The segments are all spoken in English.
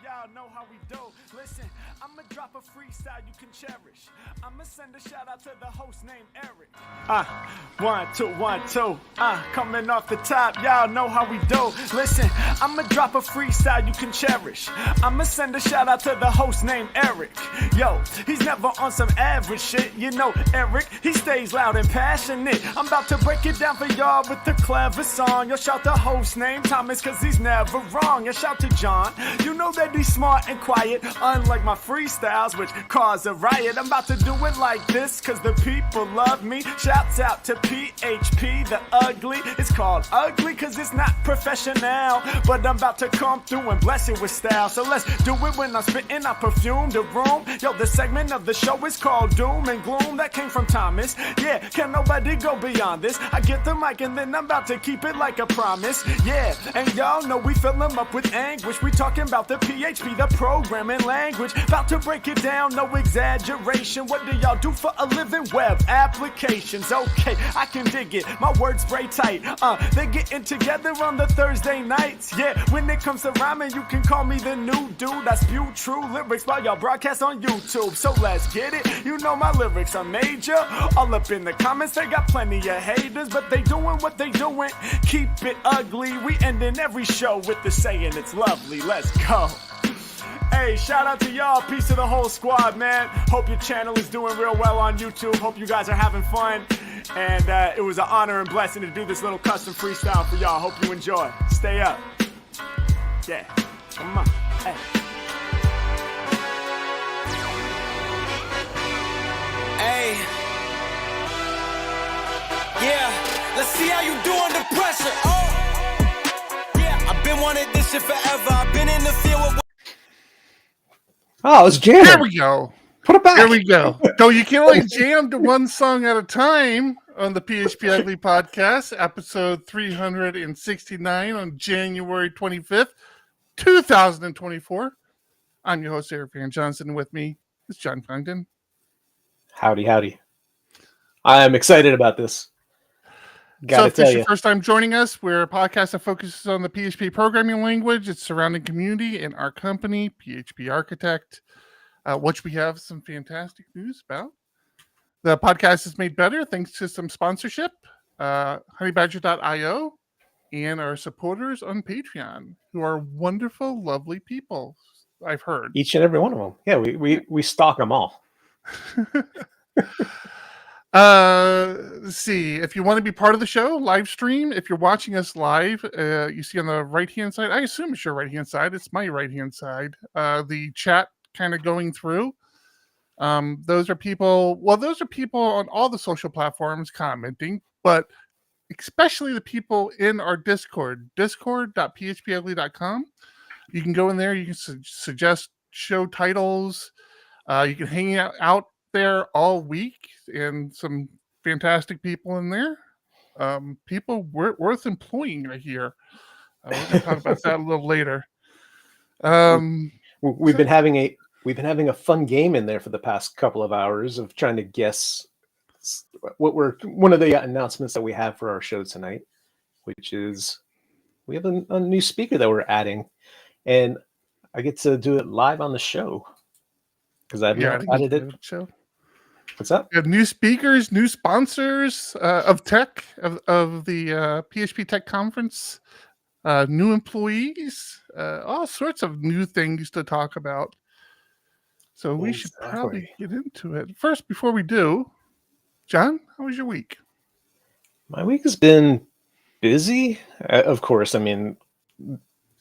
Y'all know how we do. Listen, I'ma drop a freestyle you can cherish. I'ma send a shout out to the host named Eric. 1, 2, 1, 2. Coming off the top, y'all know how we do. Listen, I'ma drop a freestyle you can cherish. I'ma send a shout out to the host named Eric. Yo, he's never on some average shit. You know, Eric, he stays loud and passionate. I'm about to break it down for y'all with the clever song. Yo, shout the host named Thomas, cause he's never wrong. And shout to John, you know that he's smart and quiet, unlike my freestyles, which cause a riot. I'm about to do it like this, cause the people love me. Shouts out to PHP, the ugly. It's called ugly, cause it's not professional, but I'm about to come through and bless it with style. So let's do it when I'm spitting, I perfume the room. Yo, the segment of the show is called Doom and Gloom. That came from Thomas. Yeah, can nobody go beyond this? I get the mic and then I'm about to keep it like a promise. Yeah, and y'all know we fill them up with anguish. We talking about the PHP, the programming language. About to break it down, no exaggeration. What do y'all do for a living? Web applications. Okay, I can dig it. My words spray tight. They getting together on the Thursday nights. Yeah, when it comes to rhyming, you can call me the new dude. I spew true lyrics while y'all broadcast on YouTube. So let's get it. You know my lyrics are major. All up in the comments, they got plenty of haters, but they doing what they doing. Keep it ugly. We ending every show with the saying it's lovely. Let's go. Hey, shout out to y'all. Peace to the whole squad, man. Hope your channel is doing real well on YouTube. Hope you guys are having fun. And it was an honor and blessing to do this little custom freestyle for y'all. Hope you enjoy. Stay up. Yeah. Come on. Hey. Hey. Yeah. Let's see how you do under pressure. Oh. Yeah. I've been wanting this shit forever. I've been in the field with. Oh, it's jamming. There we go. Put it back. There we go. So you can only jam to one song at a time on the PHP Ugly podcast, episode 369 on January 25th, 2024. I'm your host, Eric Van Johnson, and with me is John Congdon. Howdy, howdy. I'm excited about this. So if this is your first time joining us, we're a podcast that focuses on the PHP programming language, its surrounding community, and our company, PHP Architect, which we have some fantastic news about. The podcast is made better thanks to some sponsorship, honeybadger.io, and our supporters on Patreon, who are wonderful, lovely people, I've heard. Each and every one of them. Yeah, we stalk them all. Let's see. If you want to be part of the show, live stream. If you're watching us live, you see on the right-hand side, I assume it's your right-hand side. It's my right-hand side. The chat kind of going through. Those are people on all the social platforms commenting, but especially the people in our Discord, discord.phpugly.com. You can go in there. You can suggest show titles. You can hang out there all week, and some fantastic people in there. People worth employing, I hear. We're going to talk about that a little later. We've been having a fun game in there for the past couple of hours of trying to guess one of the announcements that we have for our show tonight, which is we have a new speaker that we're adding, and I get to do it live on the show because I've not added it. Show. What's up? We have new speakers, new sponsors of tech, of the PHP Tech Conference, new employees, all sorts of new things to talk about. So we should probably get into it. First, before we do, John, how was your week? My week has been busy. Of course, I mean,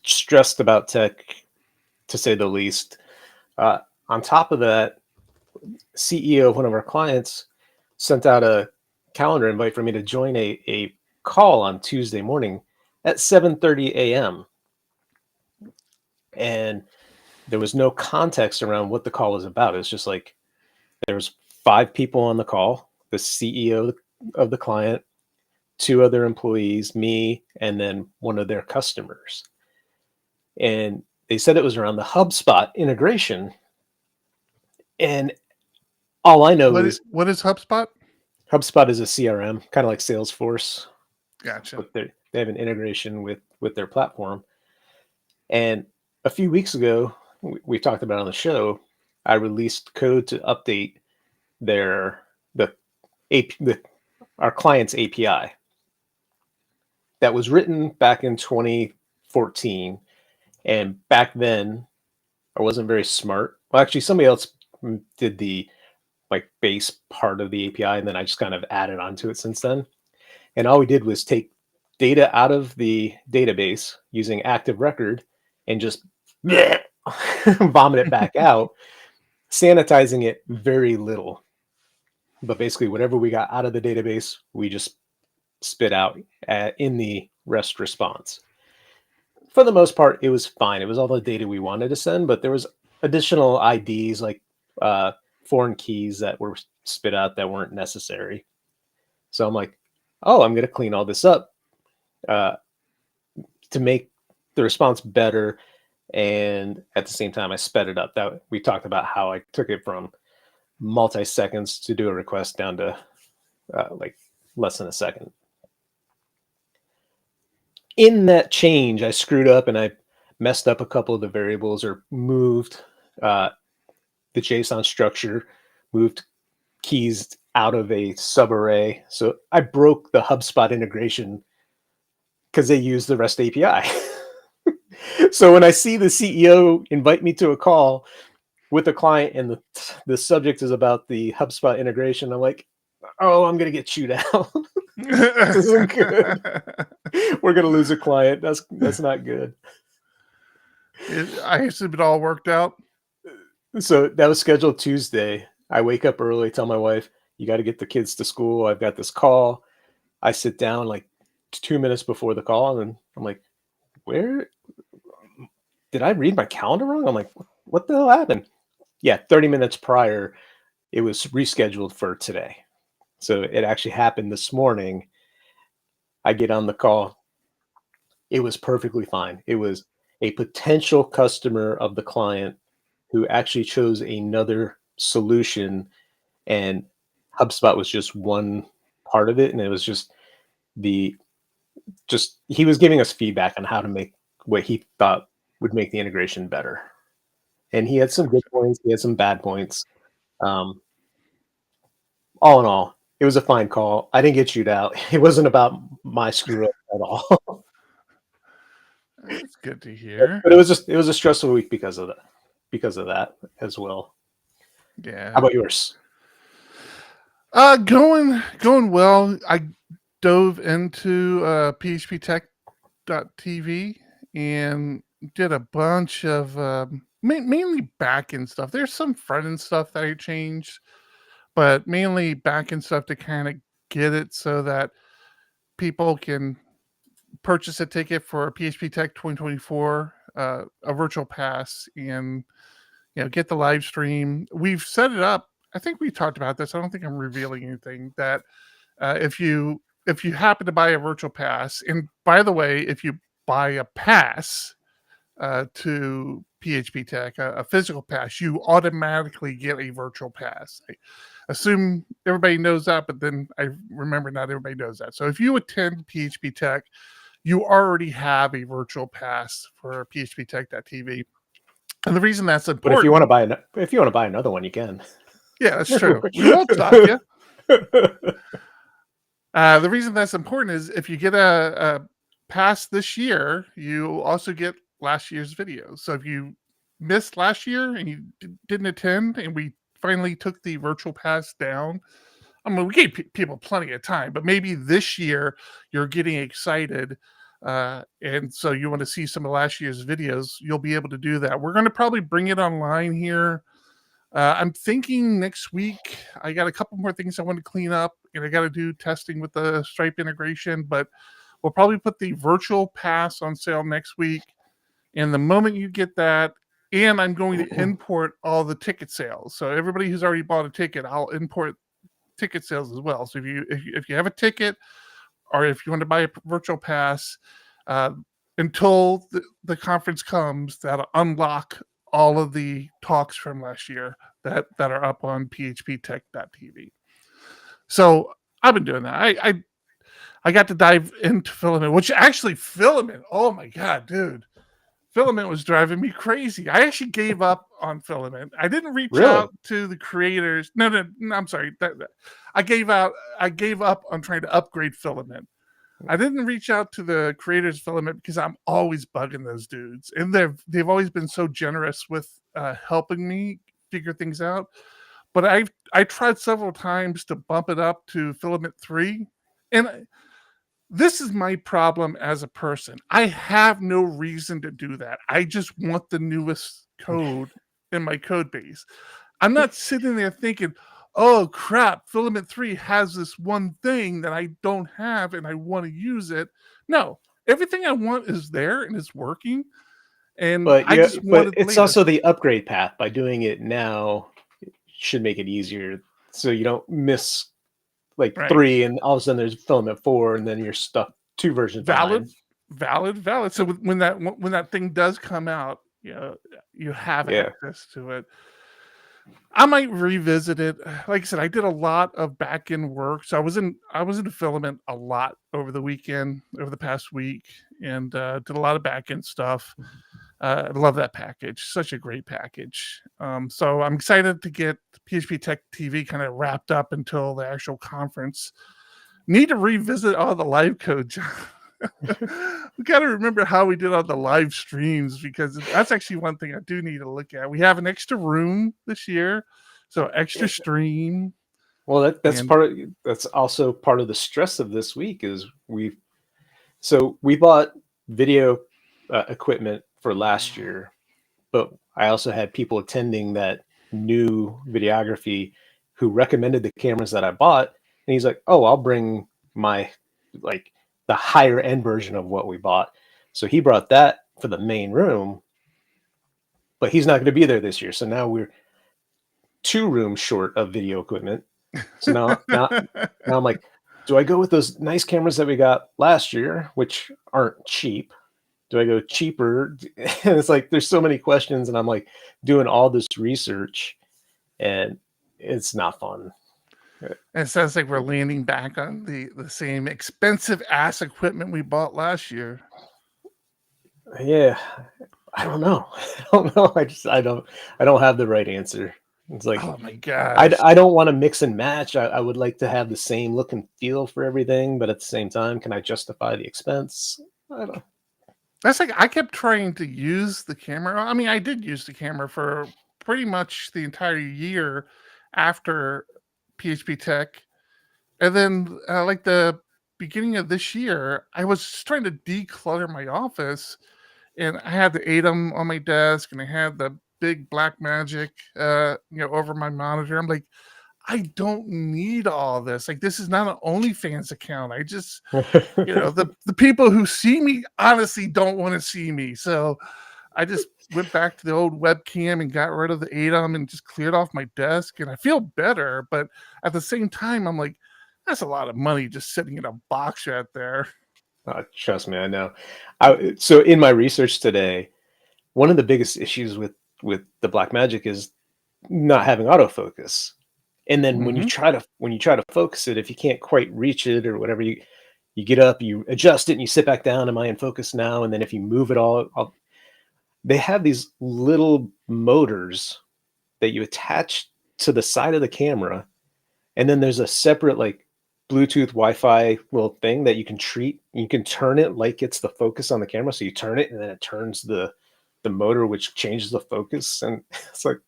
stressed about tech, to say the least. On top of that, CEO of one of our clients sent out a calendar invite for me to join a call on Tuesday morning at 7:30 a.m. And there was no context around what the call was about. It's just like there was 5 people on the call, the CEO of the client, 2 other employees, me, and then one of their customers. And they said it was around the HubSpot integration. And all I know is what is HubSpot? HubSpot is a CRM, kind of like Salesforce. Gotcha. But they have an integration with their platform. And a few weeks ago, we've talked about on the show, I released code to update our client's API that was written back in 2014. And back then, I wasn't very smart. Well, actually, somebody else did the base part of the API, and then I just kind of added onto it since then. And all we did was take data out of the database using Active Record and just vomit it back out, sanitizing it very little. But basically, whatever we got out of the database, we just spit out in the REST response. For the most part, it was fine. It was all the data we wanted to send, but there was additional IDs like foreign keys that were spit out that weren't necessary. So I'm like, oh, I'm going to clean all this up to make the response better. And at the same time, I sped it up. That we talked about how I took it from multi-seconds to do a request down to less than a second. In that change, I screwed up and I messed up a couple of the variables or moved the JSON structure, moved keys out of a subarray. So I broke the HubSpot integration because they use the REST API. So when I see the CEO invite me to a call with a client and the subject is about the HubSpot integration, I'm like, oh, I'm going to get chewed out. This isn't good. We're going to lose a client. That's not good. I assume it all worked out. So that was scheduled Tuesday. I wake up early, tell my wife, you got to get the kids to school. I've got this call. I sit down like 2 minutes before the call and I'm like, where did I read my calendar wrong? I'm like, what the hell happened? Yeah, 30 minutes prior, it was rescheduled for today. So it actually happened this morning. I get on the call. It was perfectly fine. It was a potential customer of the client who actually chose another solution, and HubSpot was just one part of it. And it was he was giving us feedback on how to make what he thought would make the integration better. And he had some good points. He had some bad points. All in all, it was a fine call. I didn't get chewed out. It wasn't about my screw up at all. That's good to hear. But it was a stressful week because of that as well. Yeah. How about yours? Going well. I dove into PHPtech.tv and did a bunch of mainly back-end stuff. There's some front-end stuff that I changed, but mainly back-end stuff to kind of get it so that people can purchase a ticket for PHP Tech 2024, a virtual pass, and get the live stream. We've set it up. I think we talked about this. I don't think I'm revealing anything. That if you happen to buy a virtual pass, and by the way, if you buy a pass to PHP Tech, a physical pass, you automatically get a virtual pass. I assume everybody knows that, but then I remember not everybody knows that. So if you attend PHP Tech, you already have a virtual pass for PHPtech.tv. And the reason that's important. But if you want to buy another one, you can. Yeah, that's true. We won't stop you. The reason that's important is if you get a pass this year, you also get last year's videos. So if you missed last year and you didn't attend, and we finally took the virtual pass down, I mean, we gave people plenty of time, but maybe this year you're getting excited, and so you want to see some of last year's videos, you'll be able to do that. We're going to probably bring it online here. I'm thinking next week. I got a couple more things I want to clean up, and I got to do testing with the Stripe integration, but we'll probably put the virtual pass on sale next week. And the moment you get that, and I'm going to import all the ticket sales. So everybody who's already bought a ticket, I'll import ticket sales as well. So if you have a ticket, or if you want to buy a virtual pass, until the conference comes, that'll unlock all of the talks from last year that are up on phptech.tv. So I've been doing that. I got to dive into Filament, which actually Filament, oh my God, dude. Filament was driving me crazy. I actually gave up on Filament. I didn't reach Really? out to the creators. No, I'm sorry. I gave up on trying to upgrade Filament. I didn't reach out to the creators of Filament because I'm always bugging those dudes, and they've always been so generous with helping me figure things out. But I tried several times to bump it up to Filament 3, and this is my problem as a person. I have no reason to do that. I just want the newest code in my code base. I'm not sitting there thinking, oh crap, Filament 3 has this one thing that I don't have and I want to use it. No, everything I want is there and it's working. And But I just but wanted it's latest. also the upgrade path. By doing it now, it should make it easier, so you don't miss like Right. 3, and all of a sudden there's Filament 4, and then you're stuck 2 versions Valid, behind. valid. So when that thing does come out, you have Yeah. access to it. I might revisit it. Like I said, I did a lot of back end work, so I was in Filament a lot over the past week, and did a lot of back end stuff. I love that package; such a great package. So I'm excited to get PHP Tech TV kind of wrapped up until the actual conference. Need to revisit all the live code, John. We got to remember how we did on the live streams, because that's actually one thing I do need to look at. We have an extra room this year, so extra stream. Well, that's also part of the stress of this week is we bought video equipment for last year, but I also had people attending that new videography who recommended the cameras that I bought, and he's like, "Oh, I'll bring my like the higher end version of what we bought." So he brought that for the main room, but he's not going to be there this year. So now we're 2 rooms short of video equipment. So now I'm like, do I go with those nice cameras that we got last year, which aren't cheap? Do I go cheaper? And it's like, there's so many questions, and I'm like doing all this research, and it's not fun. It sounds like we're landing back on the same expensive ass equipment we bought last year. Yeah, I don't know. I don't have the right answer. It's like, oh my gosh, I don't want to mix and match. I would like to have the same look and feel for everything, but at the same time, can I justify the expense? I don't. That's like, I kept trying to use the camera. I mean, I did use the camera for pretty much the entire year after PHP Tech. And then like the beginning of this year, I was just trying to declutter my office, and I had the Atom on my desk, and I had the big Black Magic over my monitor. I'm like, I don't need all this. Like, this is not an OnlyFans account. I just, the people who see me honestly don't want to see me. So I just went back to the old webcam and got rid of the Atom and just cleared off my desk. And I feel better. But at the same time, I'm like, that's a lot of money just sitting in a box right there. Trust me, I know. So in my research today, one of the biggest issues with the Blackmagic is not having autofocus. And then when you try to focus it, if you can't quite reach it or whatever, you get up, you adjust it, and you sit back down. Am I in focus now? And then if you move it all, they have these little motors that you attach to the side of the camera, and then there's a separate like Bluetooth Wi-Fi little thing that you can treat. You can turn it like it's the focus on the camera. So you turn it, and then it turns the motor, which changes the focus. And it's like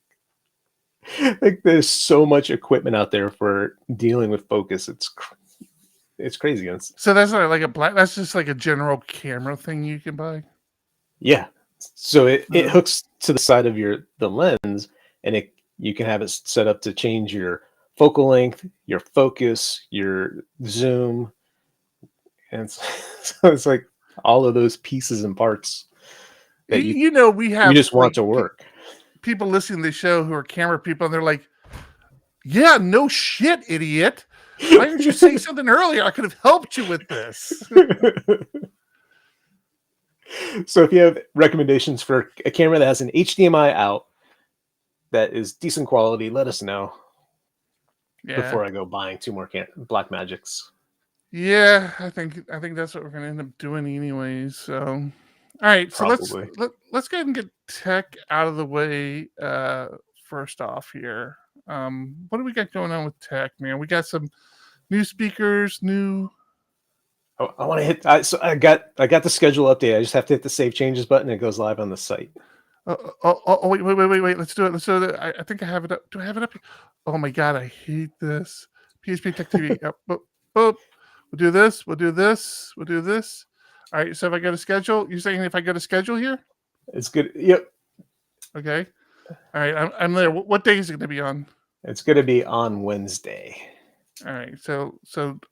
there's so much equipment out there for dealing with focus. It's crazy. So that's not like that's just like a general camera thing you can buy. Yeah. So it hooks to the side of the lens, and you can have it set up to change your focal length, your focus, your zoom. And so it's like all of those pieces and parts that we have you just want to work. People listening to the show who are camera people, and they're like, yeah, no shit, idiot. Why didn't you say something earlier? I could have helped you with this. So if you have recommendations for a camera that has an HDMI out that is decent quality, let us know before I go buying 2 more Blackmagics. Yeah, I think that's what we're going to end up doing anyways. So right, so Probably. let's go ahead and get tech out of the way first off here. What do we got going on with tech, man? We got some new speakers, new. Oh, I want to hit. So I got the schedule update. I just have to hit the save changes button. And it goes live on the site. Wait! Let's do it. I think I have it up. Do I have it up? Oh my god, I hate this. PHP Tech TV. Yep. Boop. We'll do this. We'll do this. All right. So if I go to schedule, you're saying if I go to schedule here? It's good. Yep. Okay. All right. I'm there. What day is it going to be on? It's going to be on Wednesday. All right. So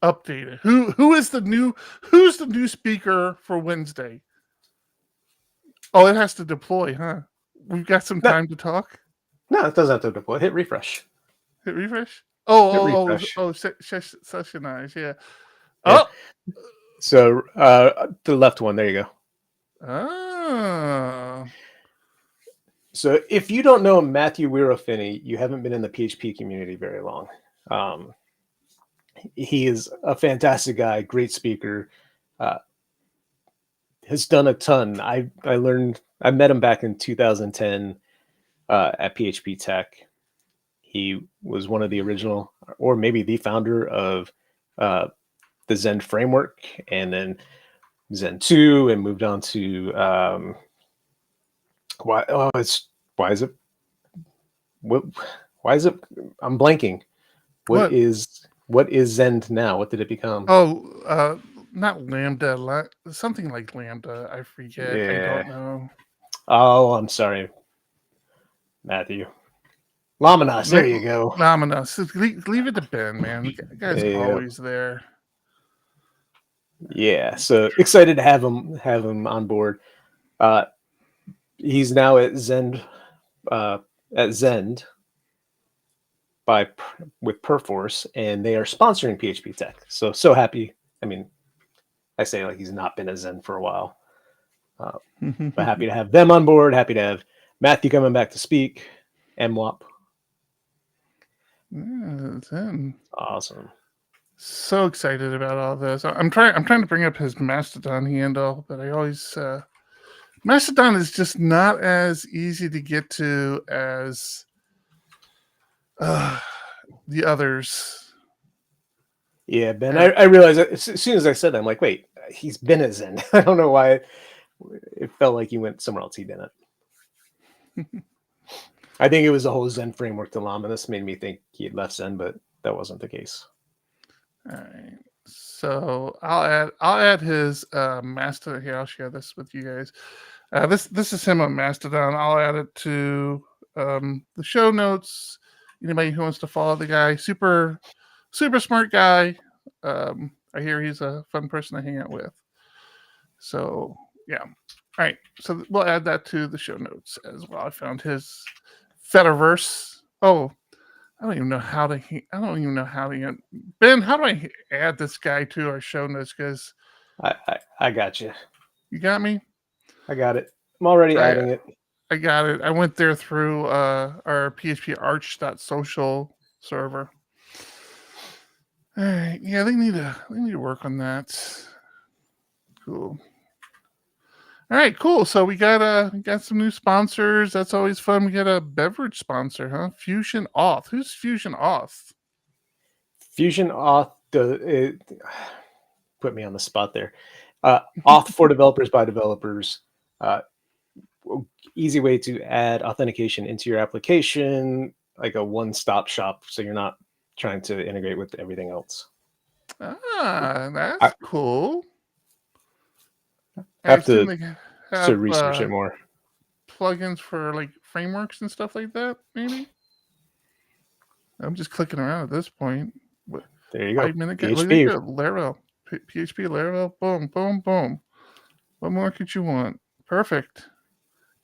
update it. Who's the new speaker for Wednesday? Oh, it has to deploy, huh? We've got some time to talk. No, it doesn't have to deploy. Hit refresh. Hit refresh. Refresh. Sessionize. Yeah. Yeah. Oh. So the left one. There you go. Oh. So if you don't know Matthew Wirofini, you haven't been in the PHP community very long. He is a fantastic guy, great speaker. Has done a ton. I met him back in 2010 at PHP Tech. He was one of the original, or maybe the founder of the Zen framework, and then Zen 2, and moved on to why is it I'm blanking. What is Zen now? What did it become? Not Lambda, something like Lambda. I forget. Yeah. I don't know. Oh, I'm sorry, Matthew. Laminas. There you go. Laminas. Leave it to Ben, man. The guy's always there. Yeah. So excited to have him on board. He's now at Zend with Perforce, and they are sponsoring PHP Tech. So happy. I mean, I say like he's not been a Zen for a while, but happy to have them on board. Happy to have Matthew coming back to speak. MWAP. Yeah, Zen. Awesome. So excited about all this. I'm trying to bring up his Mastodon handle, but I always Mastodon is just not as easy to get to as the others. Yeah, Ben, I realized that as soon as I said that, I'm like, wait, he's been at Zen. I don't know why it felt like he went somewhere else. He didn't. I think it was the whole Zen framework to Llama. This made me think he had left Zen, but that wasn't the case. All right. So I'll add his Mastodon here. I'll share this with you guys. This is him on Mastodon. I'll add it to the show notes. Anybody who wants to follow the guy, super smart guy. I hear he's a fun person to hang out with. So yeah. All right. So we'll add that to the show notes as well. I found his Fediverse. Oh, I don't even know how to. Ben, how do I add this guy to our show notes? Because I got you. You got me. I got it. I'm already adding it. I got it. I went there through our PHParch.social server. All right. Yeah, they need to work on that. Cool. All right, cool. So we got some new sponsors. That's always fun. We got a beverage sponsor, huh? Fusion Auth. Who's Fusion Auth? Fusion Auth put me on the spot there. Auth for developers by developers. Easy way to add authentication into your application, like a one-stop shop, so you're not trying to integrate with everything else. That's cool. I have to research it more. Plugins for like frameworks and stuff like that, maybe. I'm just clicking around at this point. There you go. 5 minute guide. Laravel. PHP Laravel. Boom, boom, boom. What more could you want? Perfect.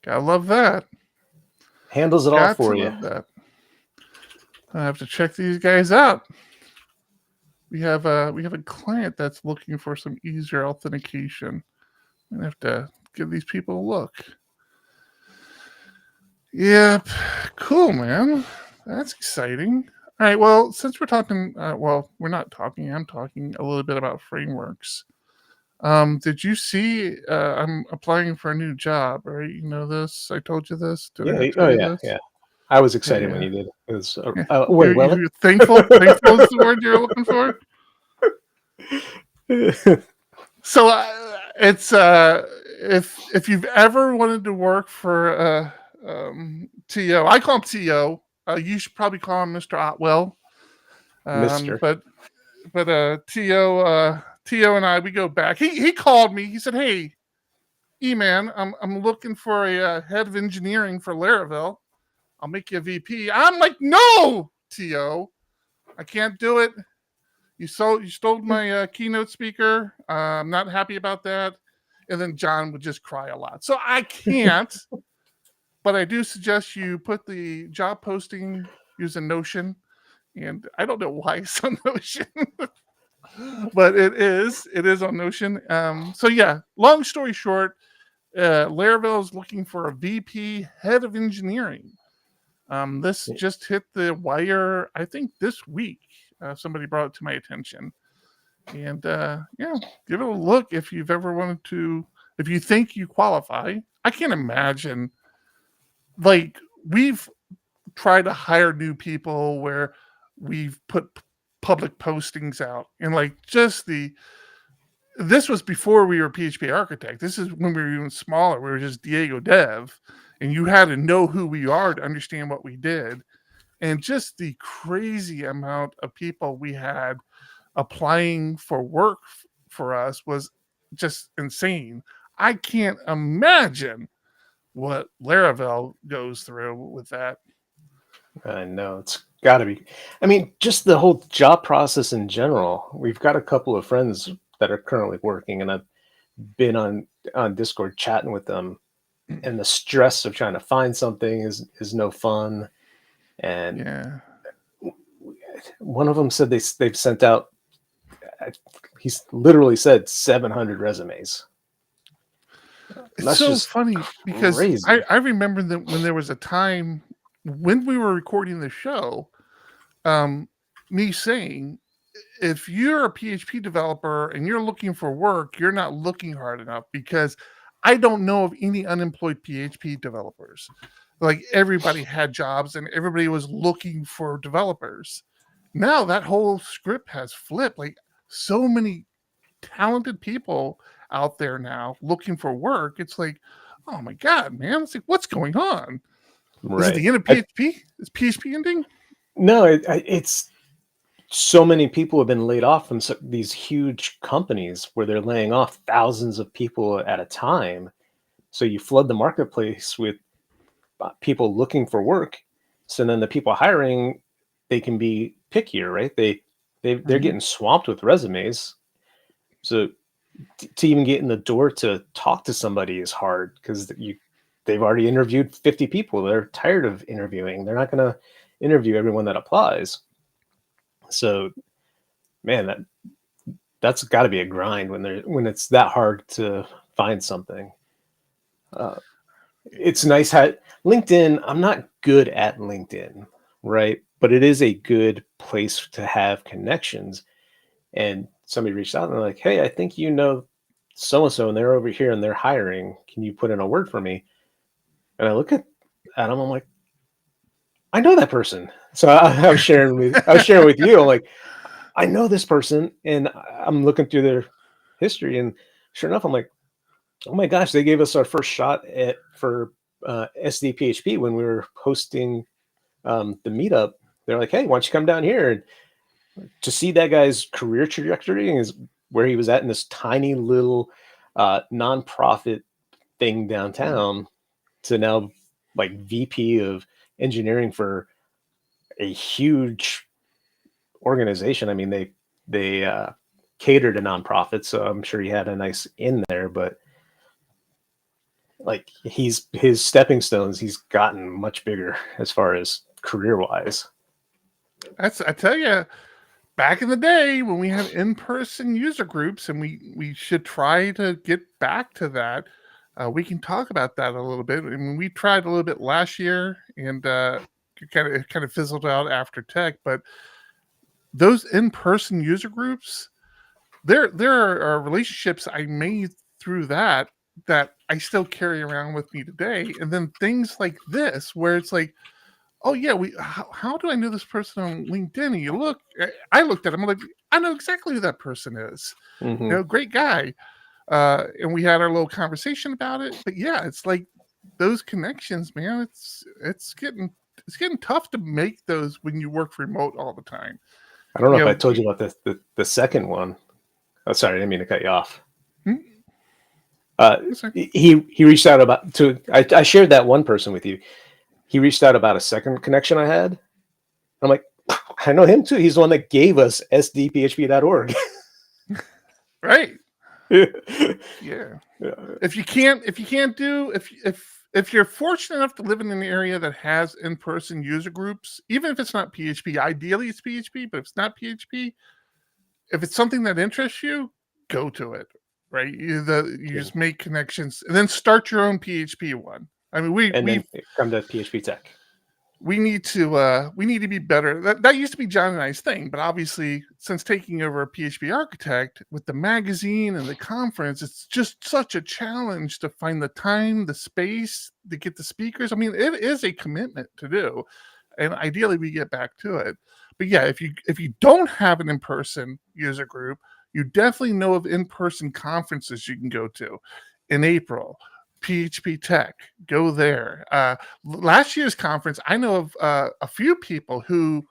Gotta love that. Handles it all for you. That. I have to check these guys out. We have a client that's looking for some easier authentication. I'm gonna have to give these people a look. Yep. Cool, man. That's exciting. All right. Well, since we're talking, we're not talking. I'm talking a little bit about frameworks. Did you see? I'm applying for a new job, right? You know this. I told you this. Did I tell you this? Yeah. I was excited when Yeah. you did. It was Yeah. wait, well, You're thankful. Thankful is the word you're looking for. So it's if you've ever wanted to work for TO, I call him TO. You should probably call him Mr. Otwell. Mister. But To and I, we go back. He called me. He said, "Hey, E-man, I'm looking for a head of engineering for Laravel. I'll make you a VP." I'm like, "No, To, I can't do it. You stole my keynote speaker. I'm not happy about that." And then John would just cry a lot. So I can't. But I do suggest you put the job posting using Notion. And I don't know why it's on Notion, but it is on Notion. So yeah, long story short, Laravel is looking for a VP head of engineering. This just hit the wire, I think, this week. Somebody brought it to my attention. And yeah, give it a look if you've ever wanted to, if you think you qualify. I can't imagine, like, we've tried to hire new people where we've put public postings out, and like this was before we were PHP Architect. This is when we were even smaller. We were just Diego Dev, and you had to know who we are to understand what we did. And just the crazy amount of people we had applying for work for us was just insane. I can't imagine what Laravel goes through with that. I know, it's got to be. I mean, just the whole job process in general. We've got a couple of friends that are currently working, and I've been on Discord chatting with them, and the stress of trying to find something is no fun. And Yeah. one of them said they've sent out, he's literally said 700 resumes. It's That's so just funny because crazy. I remember that when there was a time when we were recording the show, me saying, if you're a PHP developer and you're looking for work, you're not looking hard enough, because I don't know of any unemployed PHP developers. Like, everybody had jobs and everybody was looking for developers. Now that whole script has flipped. Like, so many talented people out there now looking for work. It's like, oh my God, man. It's like, what's going on? Right. Is it the end of PHP? Is PHP ending? No, it's so many people have been laid off from these huge companies where they're laying off thousands of people at a time. So you flood the marketplace with people looking for work. So then the people hiring, they can be pickier, right? They're getting swamped with resumes. So to even get in the door to talk to somebody is hard, because they've already interviewed 50 people. They're tired of interviewing. They're not going to interview everyone that applies. So, man, that's got to be a grind when it's that hard to find something. It's nice how LinkedIn. I'm not good at LinkedIn, right? But it is a good place to have connections. And somebody reached out and they're like, "Hey, I think you know so-and-so, and they're over here and they're hiring. Can you put in a word for me?" And I look at Adam, I'm like, I know that person. So I was sharing with you. I'm like, I know this person, and I'm looking through their history, and sure enough, I'm like, oh my gosh, they gave us our first shot for SDPHP when we were hosting the meetup. They're like, "Hey, why don't you come down here?" And to see that guy's career trajectory is where he was at in this tiny little nonprofit thing downtown to now like VP of engineering for a huge organization. I mean, they cater to nonprofits, so I'm sure he had a nice in there, but like his stepping stones, he's gotten much bigger as far as career wise. I tell you, back in the day when we had in-person user groups, and we should try to get back to that. We can talk about that a little bit. I mean, we tried a little bit last year, and it kind of fizzled out after tech. But those in-person user groups, there are relationships I made through that I still carry around with me today. And then things like this, where it's like, oh yeah, how do I know this person on LinkedIn? And I looked at him, I'm like, I know exactly who that person is. Mhm. Great guy. And we had our little conversation about it. But yeah, it's like those connections, man. It's getting tough to make those when you work remote all the time. I don't know if I told you about the second one. Oh, sorry, I didn't mean to cut you off. He reached out I shared that one person with you. He reached out about a second connection I had. I'm like, I know him too. He's the one that gave us sdphp.org. Right. Yeah. If you're fortunate enough to live in an area that has in-person user groups, even if it's not PHP, ideally it's PHP, but if it's not PHP, if it's something that interests you, go to it. Right? You just make connections and then start your own PHP one. I mean, then come to PHP Tech. We need to be better. That used to be John and I's thing, but obviously, since taking over a PHP Architect with the magazine and the conference, it's just such a challenge to find the time, the space to get the speakers. I mean, it is a commitment to do, and ideally, we get back to it. But yeah, if you don't have an in-person user group, you definitely know of in-person conferences you can go to in April. PHP Tech, go there. Last year's conference, I know of a few people who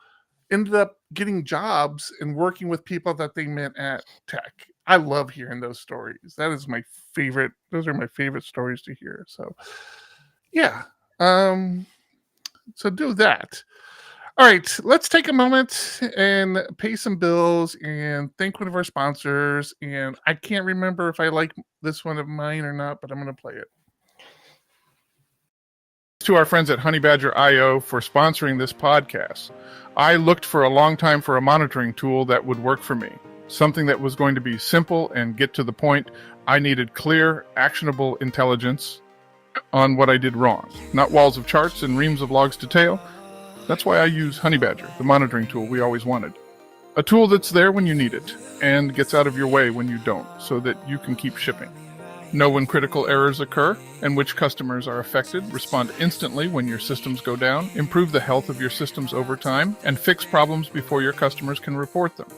ended up getting jobs and working with people that they met at Tech. I love hearing those stories. That is my favorite. Those are my favorite stories to hear. So, yeah. So do that. All right, let's take a moment and pay some bills and thank one of our sponsors. And I can't remember if I like this one of mine or not, but I'm going to play it. To our friends at HoneyBadger.io for sponsoring this podcast. I looked for a long time for a monitoring tool that would work for me. Something that was going to be simple and get to the point. I needed clear, actionable intelligence on what I did wrong. Not walls of charts and reams of logs to tail. That's why I use HoneyBadger, the monitoring tool we always wanted. A tool that's there when you need it and gets out of your way when you don't, so that you can keep shipping. Know when critical errors occur and which customers are affected, respond instantly when your systems go down, improve the health of your systems over time, and fix problems before your customers can report them.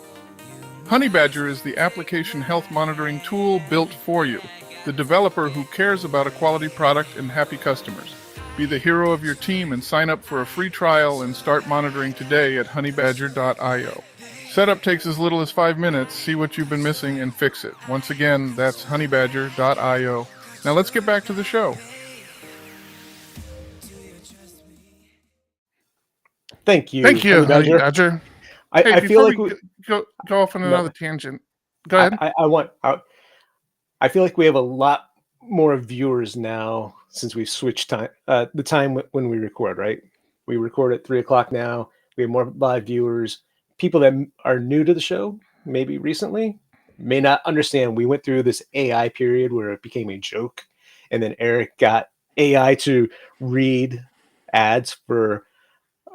HoneyBadger is the application health monitoring tool built for you, the developer who cares about a quality product and happy customers. Be the hero of your team and sign up for a free trial and start monitoring today at honeybadger.io. Setup takes as little as 5 minutes. See what you've been missing and fix it. Once again, that's honeybadger.io. Now let's get back to the show. Thank you, HoneyBadger. I feel like we go off on another tangent. Go ahead. I feel like we have a lot more viewers now since we've switched time. The time when we record, right? We record at 3:00 now. We have more live viewers. People that are new to the show, maybe recently, may not understand. We went through this AI period where it became a joke, and then Eric got AI to read ads for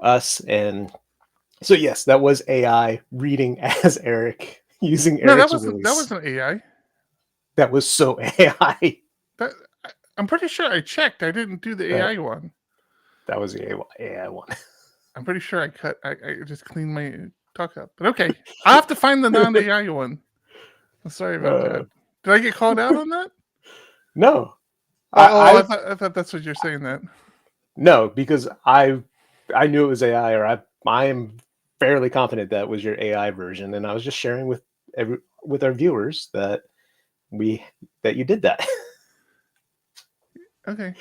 us, and so yes, that was AI reading as Eric using Eric's voice. That wasn't AI. That was so AI. I'm pretty sure I checked. I didn't do the AI one. That was the AI one. I'm pretty sure I just cleaned my talk up. But okay, I'll have to find the non-AI one. I'm sorry about that. Did I get called out on that? No. I thought that's what you're saying. That no, because I knew it was AI, or I am fairly confident that was your AI version, and I was just sharing with our viewers that you did that. Okay.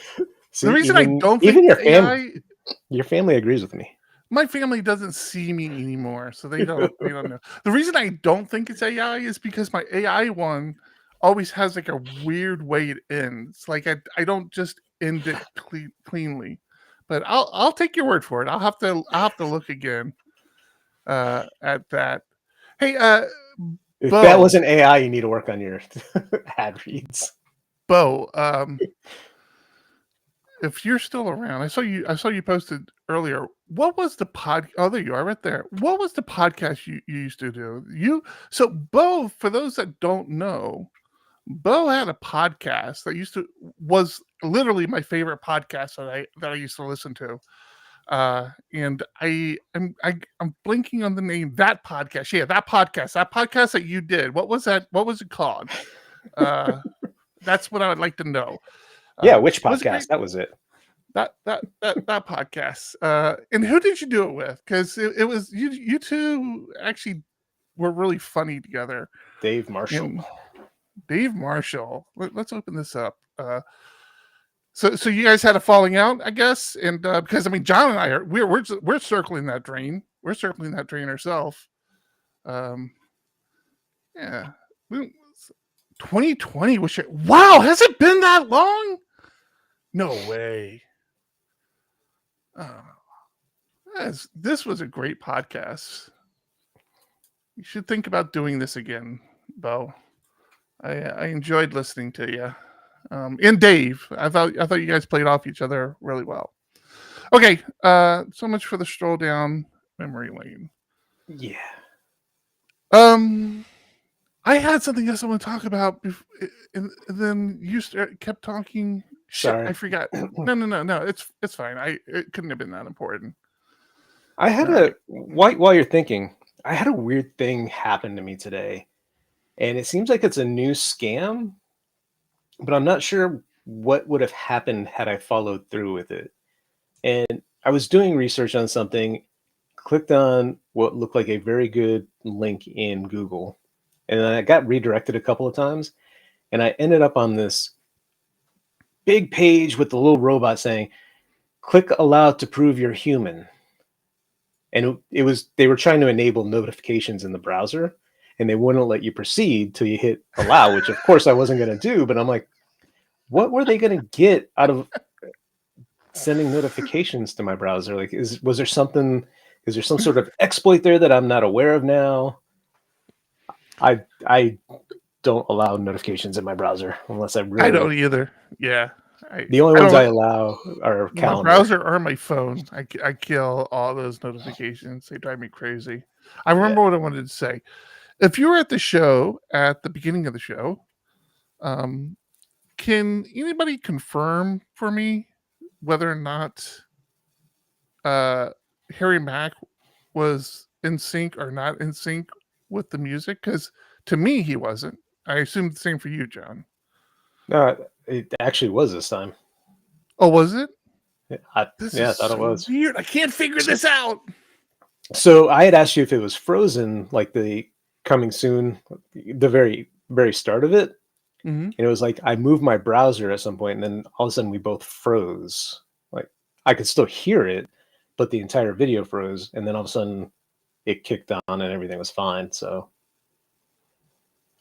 See, the reason I don't think even your family agrees with me. My family doesn't see me anymore, so they don't know. The reason I don't think it's AI is because my AI one always has like a weird way it ends. Like I don't just end it cleanly. But I'll take your word for it. I'll have to look again at that. Hey, if Bo, that wasn't AI, you need to work on your ad reads. Bo, if you're still around, I saw you posted earlier. What was the oh, there you are right there. What was the podcast you used to do? So Bo, for those that don't know, Bo had a podcast that was literally my favorite podcast that I used to listen to. And I'm blinking on the name. That podcast. Yeah, that podcast that you did. What was that? What was it called? That's what I would like to know. Yeah, which podcast? That was it. That podcast. And who did you do it with? Because it was you two actually were really funny together. Dave Marshall. Dave Marshall. Let's open this up. So you guys had a falling out, I guess, and because I mean, John and I we're circling that drain. We're circling that drain ourselves. Yeah. 2020 was shit. Wow, has it been that long? No way. This was a great podcast. You should think about doing this again, Bo. I enjoyed listening to you. And Dave. I thought you guys played off each other really well. Okay, so much for the stroll down memory lane. Yeah. I had something else I want to talk about, and then you kept talking. Sorry, I forgot. No. It's fine. It couldn't have been that important. I had while you're thinking, I had a weird thing happen to me today, and it seems like it's a new scam, but I'm not sure what would have happened had I followed through with it. And I was doing research on something, clicked on what looked like a very good link in Google, and then I got redirected a couple of times, and I ended up on this big page with the little robot saying, "Click allow to prove you're human." And they were trying to enable notifications in the browser, and they wouldn't let you proceed till you hit allow, which of course I wasn't going to do, but I'm like, what were they going to get out of sending notifications to my browser? Like, is there some sort of exploit there that I'm not aware of now? I don't allow notifications in my browser unless I really. I don't either. Yeah. The only ones I allow are calendar. My browser or my phone. I kill all those notifications. They drive me crazy. I remember what I wanted to say. If you were at the show at the beginning of the show, can anybody confirm for me whether or not Harry Mack was in sync or not in sync with the music? Because to me, he wasn't. I assume the same for you, John. No, it actually was this time. Oh, was it? I thought it was. Weird. I can't figure this out. So I had asked you if it was frozen, like the coming soon, the very, very start of it. Mm-hmm. And it was like I moved my browser at some point, and then all of a sudden we both froze. Like I could still hear it, but the entire video froze, and then all of a sudden it kicked on and everything was fine. So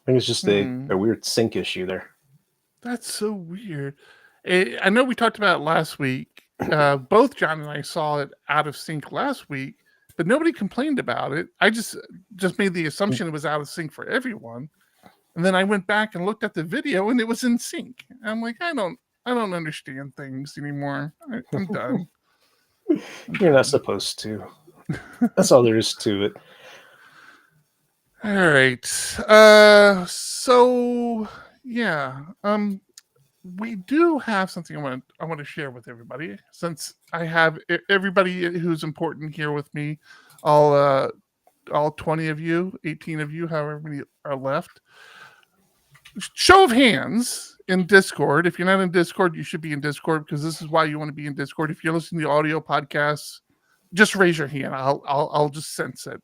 I think it's just a weird sync issue there. That's so weird. I know we talked about it last week. Both John and I saw it out of sync last week, but nobody complained about it. I just made the assumption it was out of sync for everyone. And then I went back and looked at the video and it was in sync. I'm like, I don't understand things anymore. I'm done. You're not supposed to. That's all there is to it. All right. So yeah. We do have something I want to share with everybody, since I have everybody who's important here with me, all 20 of you, 18 of you, however many are left. Show of hands in Discord. If you're not in Discord, you should be in Discord, because this is why you want to be in Discord. If you're listening to audio podcasts, just raise your hand. I'll just sense it.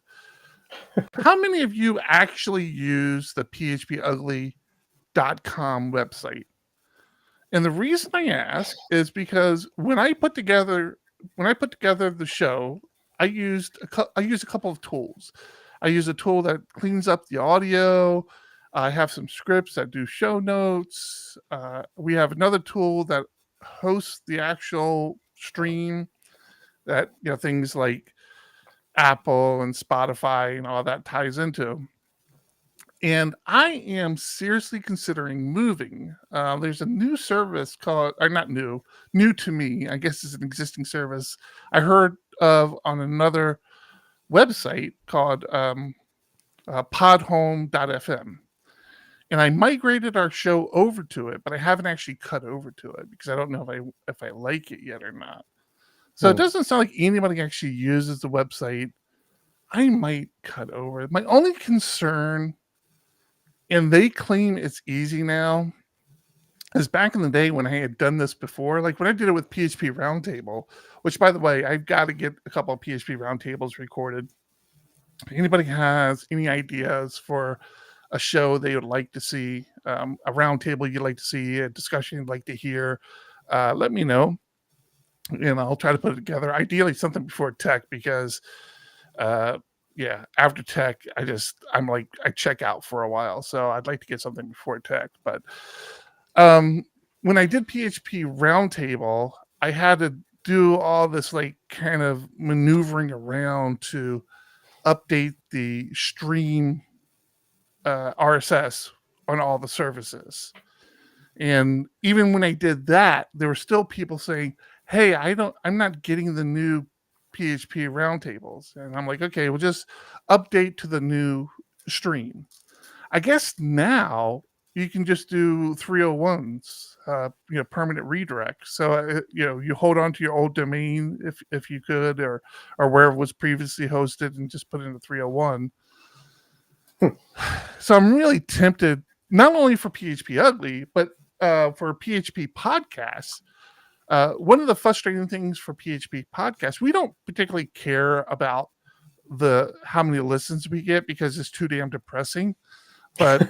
How many of you actually use the PHPUgly.com website? And the reason I ask is because when I put together the show, I use a couple of tools. I use a tool that cleans up the audio. I have some scripts that do show notes. We have another tool that hosts the actual stream, that things like Apple and Spotify and all that ties into. And I am seriously considering moving. There's a new service called, or not new, new to me. I guess it's an existing service I heard of on another website called podhome.fm. And I migrated our show over to it, but I haven't actually cut over to it because I don't know if I like it yet or not. So it doesn't sound like anybody actually uses the website. I might cut over it. My only concern, and they claim it's easy now, is back in the day when I had done this before, like when I did it with PHP Roundtable, which, by the way, I've got to get a couple of PHP Roundtables recorded. If anybody has any ideas for a show they would like to see, a roundtable you'd like to see, a discussion you'd like to hear, let me know. And I'll try to put it together. Ideally, something before tech, because after tech, I check out for a while. So I'd like to get something before tech. But when I did PHP Roundtable, I had to do all this like kind of maneuvering around to update the stream RSS on all the services. And even when I did that, there were still people saying, hey, I'm not getting the new PHP roundtables. And I'm like, okay, we'll just update to the new stream. I guess now you can just do 301s, permanent redirect. So, you hold on to your old domain if you could, or where it was previously hosted, and just put in a 301. So I'm really tempted, not only for PHPUgly, but for PHP podcasts. One of the frustrating things for PHP podcasts, we don't particularly care about how many listens we get because it's too damn depressing. But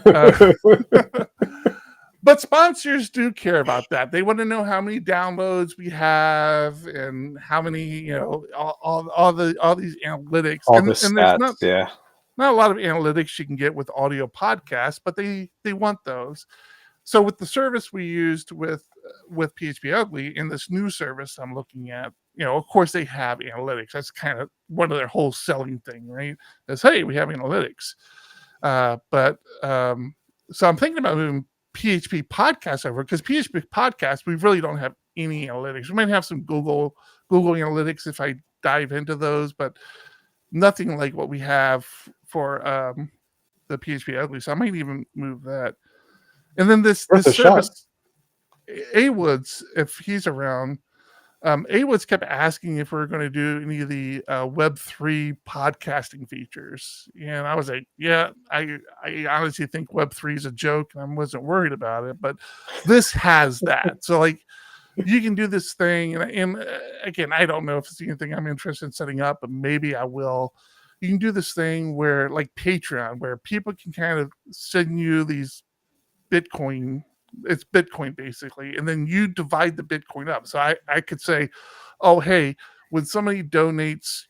but sponsors do care about that. They want to know how many downloads we have and how many, all these analytics. And there's not a lot of analytics you can get with audio podcasts, but they want those. So with the service we used with PHPUgly, in this new service I'm looking at, of course they have analytics. That's kind of one of their whole selling thing, right? Is, hey, we have analytics. So I'm thinking about moving PHP podcasts over, because PHP podcasts, we really don't have any analytics. We might have some Google analytics if I dive into those, but nothing like what we have for the PHPUgly. So I might even move that. And then this service, A Woods, if he's around, A Woods kept asking if we were going to do any of the Web3 podcasting features. And I was like, yeah, I honestly think Web3 is a joke, and I wasn't worried about it. But this has that. So, like, you can do this thing. And again, I don't know if it's anything I'm interested in setting up, but maybe I will. You can do this thing where, like Patreon, where people can kind of send you these Bitcoin. It's Bitcoin basically, and then you divide the Bitcoin up. So I could say, oh, hey, when somebody donates,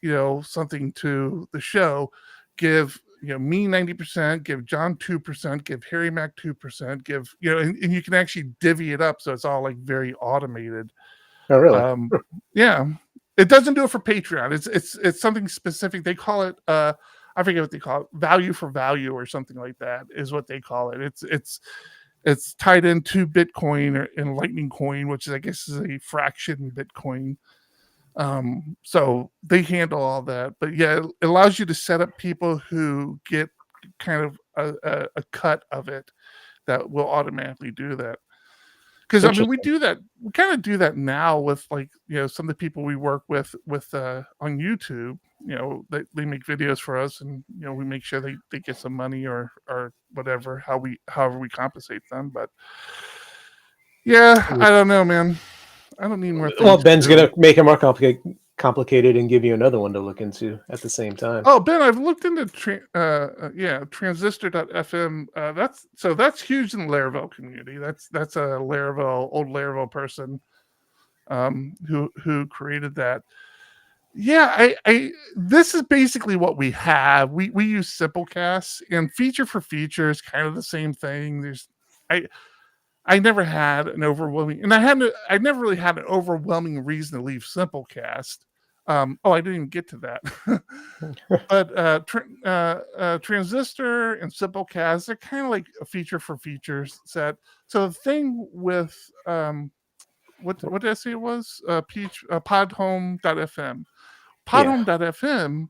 something to the show, give me 90%, give John 2%, give Harry Mack 2%, give and you can actually divvy it up so it's all like very automated. Oh, really? Yeah, it doesn't do it for Patreon. It's something specific. They call it I forget what they call it, value for value or something like that is what they call it. It's tied into Bitcoin and Lightning Coin, which I guess is a fraction Bitcoin. So they handle all that. But yeah, it allows you to set up people who get kind of a cut of it that will automatically do that. Because I mean, we kind of do that now with like, some of the people we work with on YouTube. They make videos for us, and we make sure they get some money or whatever, however we compensate them. But yeah, I don't know, man. I don't need more things. Well, Ben's gonna make it more complicated and give you another one to look into at the same time. Oh, Ben, I've looked into transistor.fm. That's huge in the Laravel community. That's a old Laravel person who created that. Yeah, this is basically what we have. We use Simplecast, and feature for feature is kind of the same thing. I never had an overwhelming, and I never really had an overwhelming reason to leave Simplecast. I didn't even get to that. But Transistor and Simplecast, they're kind of like a feature for features set. So the thing with what did I say it was? Podhome.fm. Podhome.fm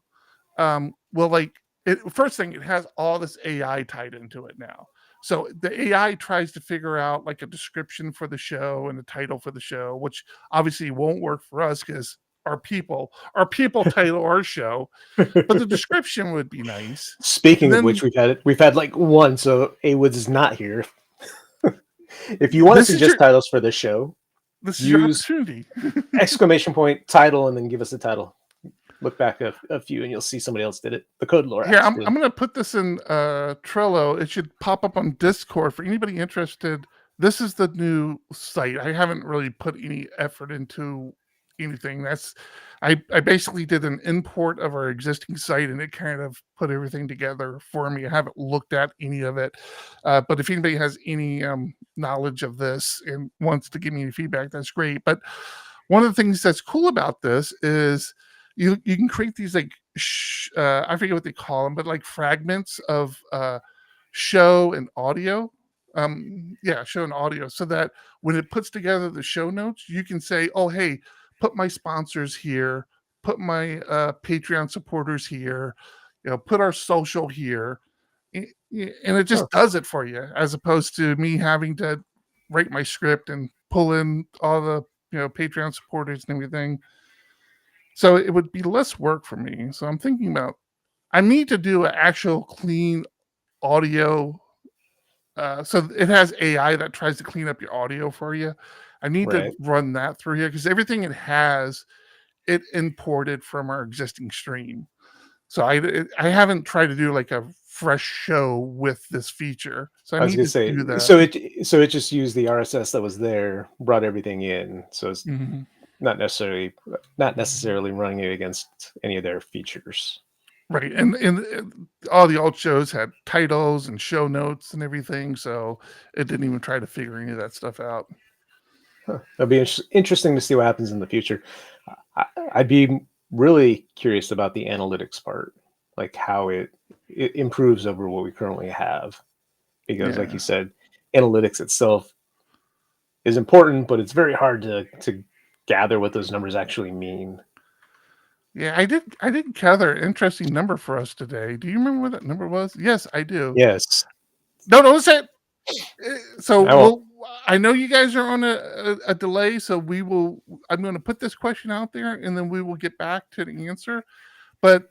will like it. First thing, it has all this AI tied into it now. So the AI tries to figure out like a description for the show and the title for the show, which obviously won't work for us because our people title our show, but the description would be nice. Speaking And of which, then we've had like one, so A Woods is not here. If you want to this is suggest your titles for this show, this is your use opportunity. exclamation point title and then give us the title. Look back a few and you'll see somebody else did it. The Code Lorax Yeah, I'm did. going to put this in Trello. It should pop up on Discord for anybody interested. This is the new site. I haven't really put any effort into anything. I basically did an import of our existing site and it kind of put everything together for me. I haven't looked at any of it. But if anybody has any knowledge of this and wants to give me any feedback, that's great. But one of the things that's cool about this is you can create these like I forget what they call them, but like fragments of show and audio. Show and audio, so that when it puts together the show notes, you can say, "Oh, hey, put my sponsors here, put my Patreon supporters here, put our social here," and it just does it for you, as opposed to me having to write my script and pull in all the Patreon supporters and everything. So it would be less work for me. So I'm thinking about I need to do an actual clean audio. So it has AI that tries to clean up your audio for you. I need to run that through here because everything it has, it imported from our existing stream. So I haven't tried to do like a fresh show with this feature. So I was need gonna to say, do that. so it just used the RSS that was there, brought everything in. So it's not necessarily running it against any of their features. Right, and all the old shows had titles and show notes and everything, so it didn't even try to figure any of that stuff out. It'll be interesting to see what happens in the future. I'd be really curious about the analytics part, like how it improves over what we currently have. Because, like you said, analytics itself is important, but it's very hard to gather what those numbers actually mean. Yeah, I did gather an interesting number for us today. Do you remember what that number was? Yes, I do. Yes. No, don't say it. So I know you guys are on a delay, so I'm going to put this question out there, and then we will get back to the answer. But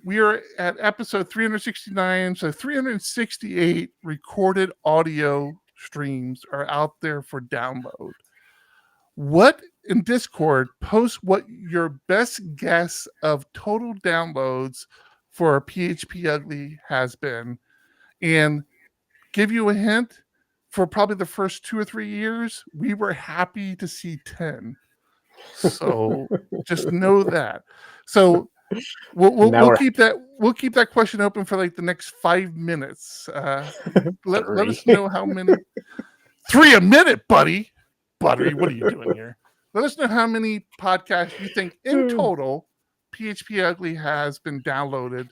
we are at episode 369, so 368 recorded audio streams are out there for download. What in Discord, post what your best guess of total downloads for PHPUgly has been, and give you a hint. For probably the first 2 or 3 years, we were happy to see 10. So just know that. So we'll keep that question open for like the next 5 minutes. Let us know how many. 3 a minute, buddy. Buttery, what are you doing here? Let us know how many podcasts you think in total PHPUgly has been downloaded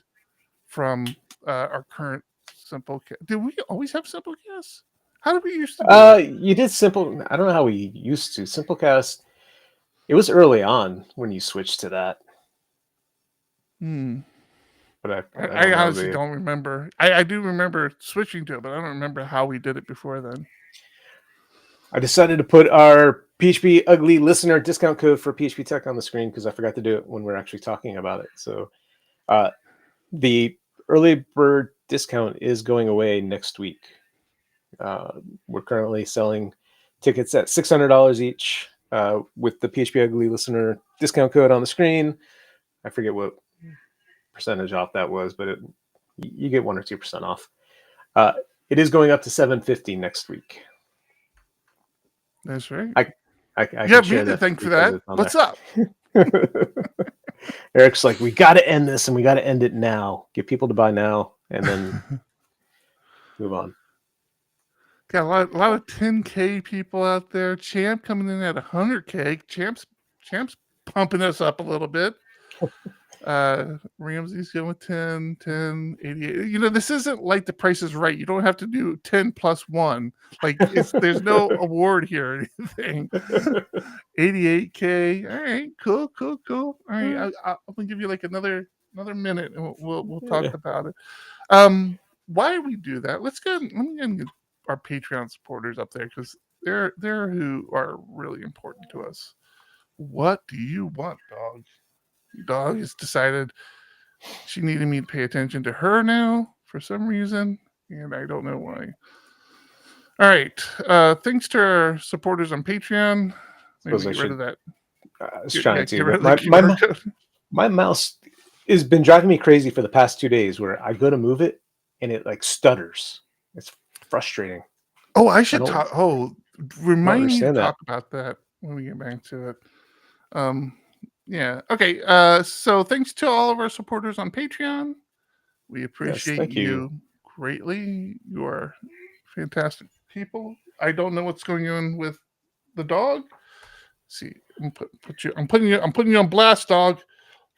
from our current Simplecast. Did we always have Simplecast? How did we used to do it? You did Simple. I don't know how we used to. Simplecast, it was early on when you switched to that. But I honestly don't remember. I do remember switching to it, but I don't remember how we did it before then. I decided to put our PHPUgly listener discount code for PHP Tech on the screen because I forgot to do it when we're actually talking about it. So the early bird discount is going away next week. We're currently selling tickets at $600 each with the PHPUgly listener discount code on the screen. I forget what percentage off that was, but you get 1 or 2% off. It is going up to $750 next week. That's right. I yeah, me to thank for that. What's up? Eric's like, we got to end this and we got to end it now. Get people to buy now and then move on. Got a lot of 10K people out there. Champ coming in at 100K. Champ's pumping us up a little bit. Ramsey's going with 10, 10, 88. You know, this isn't like The Price is Right. You don't have to do 10 plus 1. Like, there's no award here or anything. 88K. All right, cool. All right, I'm gonna give you like another minute, and we'll talk about it. Why we do that? Let me get our Patreon supporters up there, because they're who are really important to us. What do you want, dog? Dog has decided she needed me to pay attention to her now for some reason, and I don't know why. All right. Thanks to our supporters on Patreon. Maybe get rid of that. I was trying to. My mouse has been driving me crazy for the past 2 days, where I go to move it and it like stutters. It's frustrating. Oh, I should talk. Oh, remind me to talk about that when we get back to it. Yeah. Okay. So thanks to all of our supporters on Patreon. We appreciate you greatly. You are fantastic people. I don't know what's going on with the dog. Let's see, I'm putting you on blast, dog.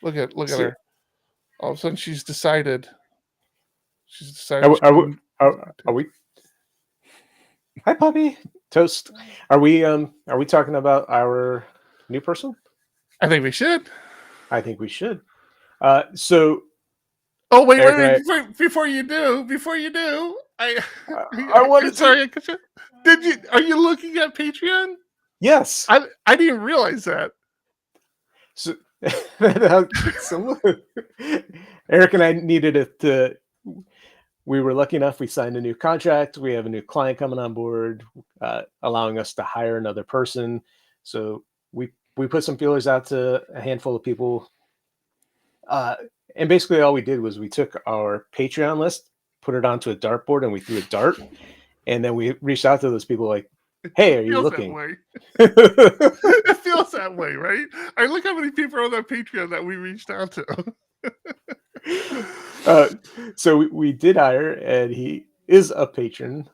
Look at her. All of a sudden, she's decided. Are we? Hi, puppy. Toast. Are we talking about our new person? I think we should. So. Oh wait! Before you do, I wanted. Sorry, did you? Are you looking at Patreon? Yes. I didn't realize that. So, Eric and I needed it. We were lucky enough. We signed a new contract. We have a new client coming on board, allowing us to hire another person. So we put some feelers out to a handful of people. And basically all we did was we took our Patreon list, put it onto a dartboard, and we threw a dart. And then we reached out to those people like, hey, are you looking? It feels that way, right? I look how many people are on that Patreon that we reached out to. So we did hire, and he is a patron.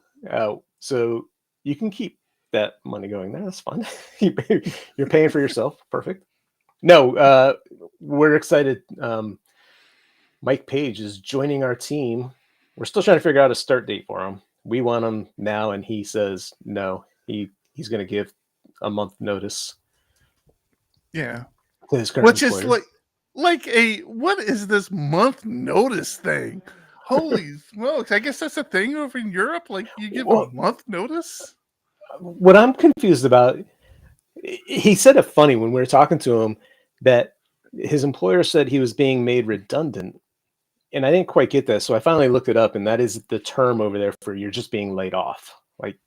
So you can keep that money going there. That's fun. You're paying for yourself. Perfect. No, we're excited. Mike Page is joining our team. We're still trying to figure out a start date for him. We want him now, and he says no. He's going to give a month notice. Yeah, which is like a what is this month notice thing? Holy smokes! I guess that's a thing over in Europe. Like you give a month notice. What I'm confused about, he said it funny when we were talking to him that his employer said he was being made redundant. And I didn't quite get that. So I finally looked it up, and that is the term over there for you're just being laid off. Like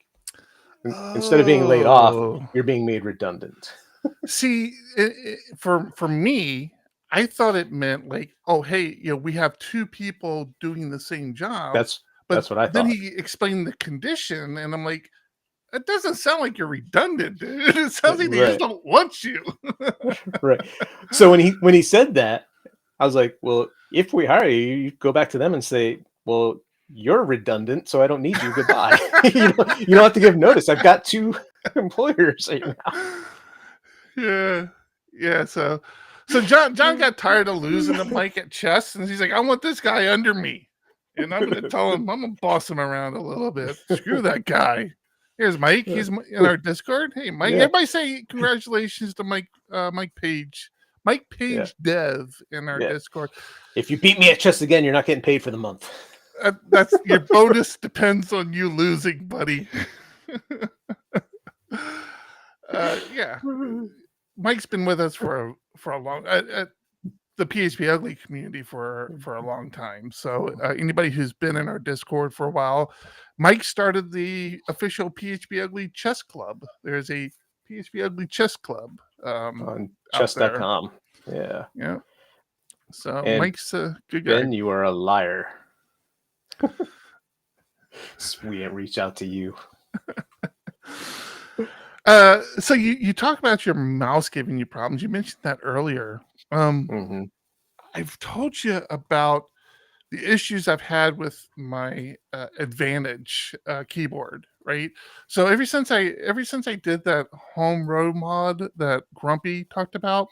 instead of being laid off, you're being made redundant. See, for me, I thought it meant like, oh, hey, we have two people doing the same job. That's what I thought. Then he explained the condition, and I'm like, it doesn't sound like you're redundant, dude. It sounds like they just don't want you. Right. So when he said that, I was like, well, if we hire you, you go back to them and say, well, you're redundant, so I don't need you. Goodbye. you don't have to give notice. I've got two employers right now. Yeah. So John got tired of losing the mic at chess, and he's like, I want this guy under me, and I'm going to tell him, I'm going to boss him around a little bit. Screw that guy. Here's Mike. He's in our Discord. Hey, Mike. Yeah. Everybody say congratulations to Mike Page. Mike Page Dev in our Discord. If you beat me at chess again, you're not getting paid for the month. That's your bonus depends on you losing, buddy. Mike's been with us for a long the PHPUgly community for a long time. So anybody who's been in our Discord for a while, Mike started the official PHPUgly chess club. There's a PHPUgly chess club on chess.com. Yeah. So Mike's a good guy. Ben, you are a liar. We didn't reach out to you. So you talk about your mouse giving you problems. You mentioned that earlier. I've told you about the issues I've had with my Advantage keyboard, right? So ever since I did that home row mod that Grumpy talked about,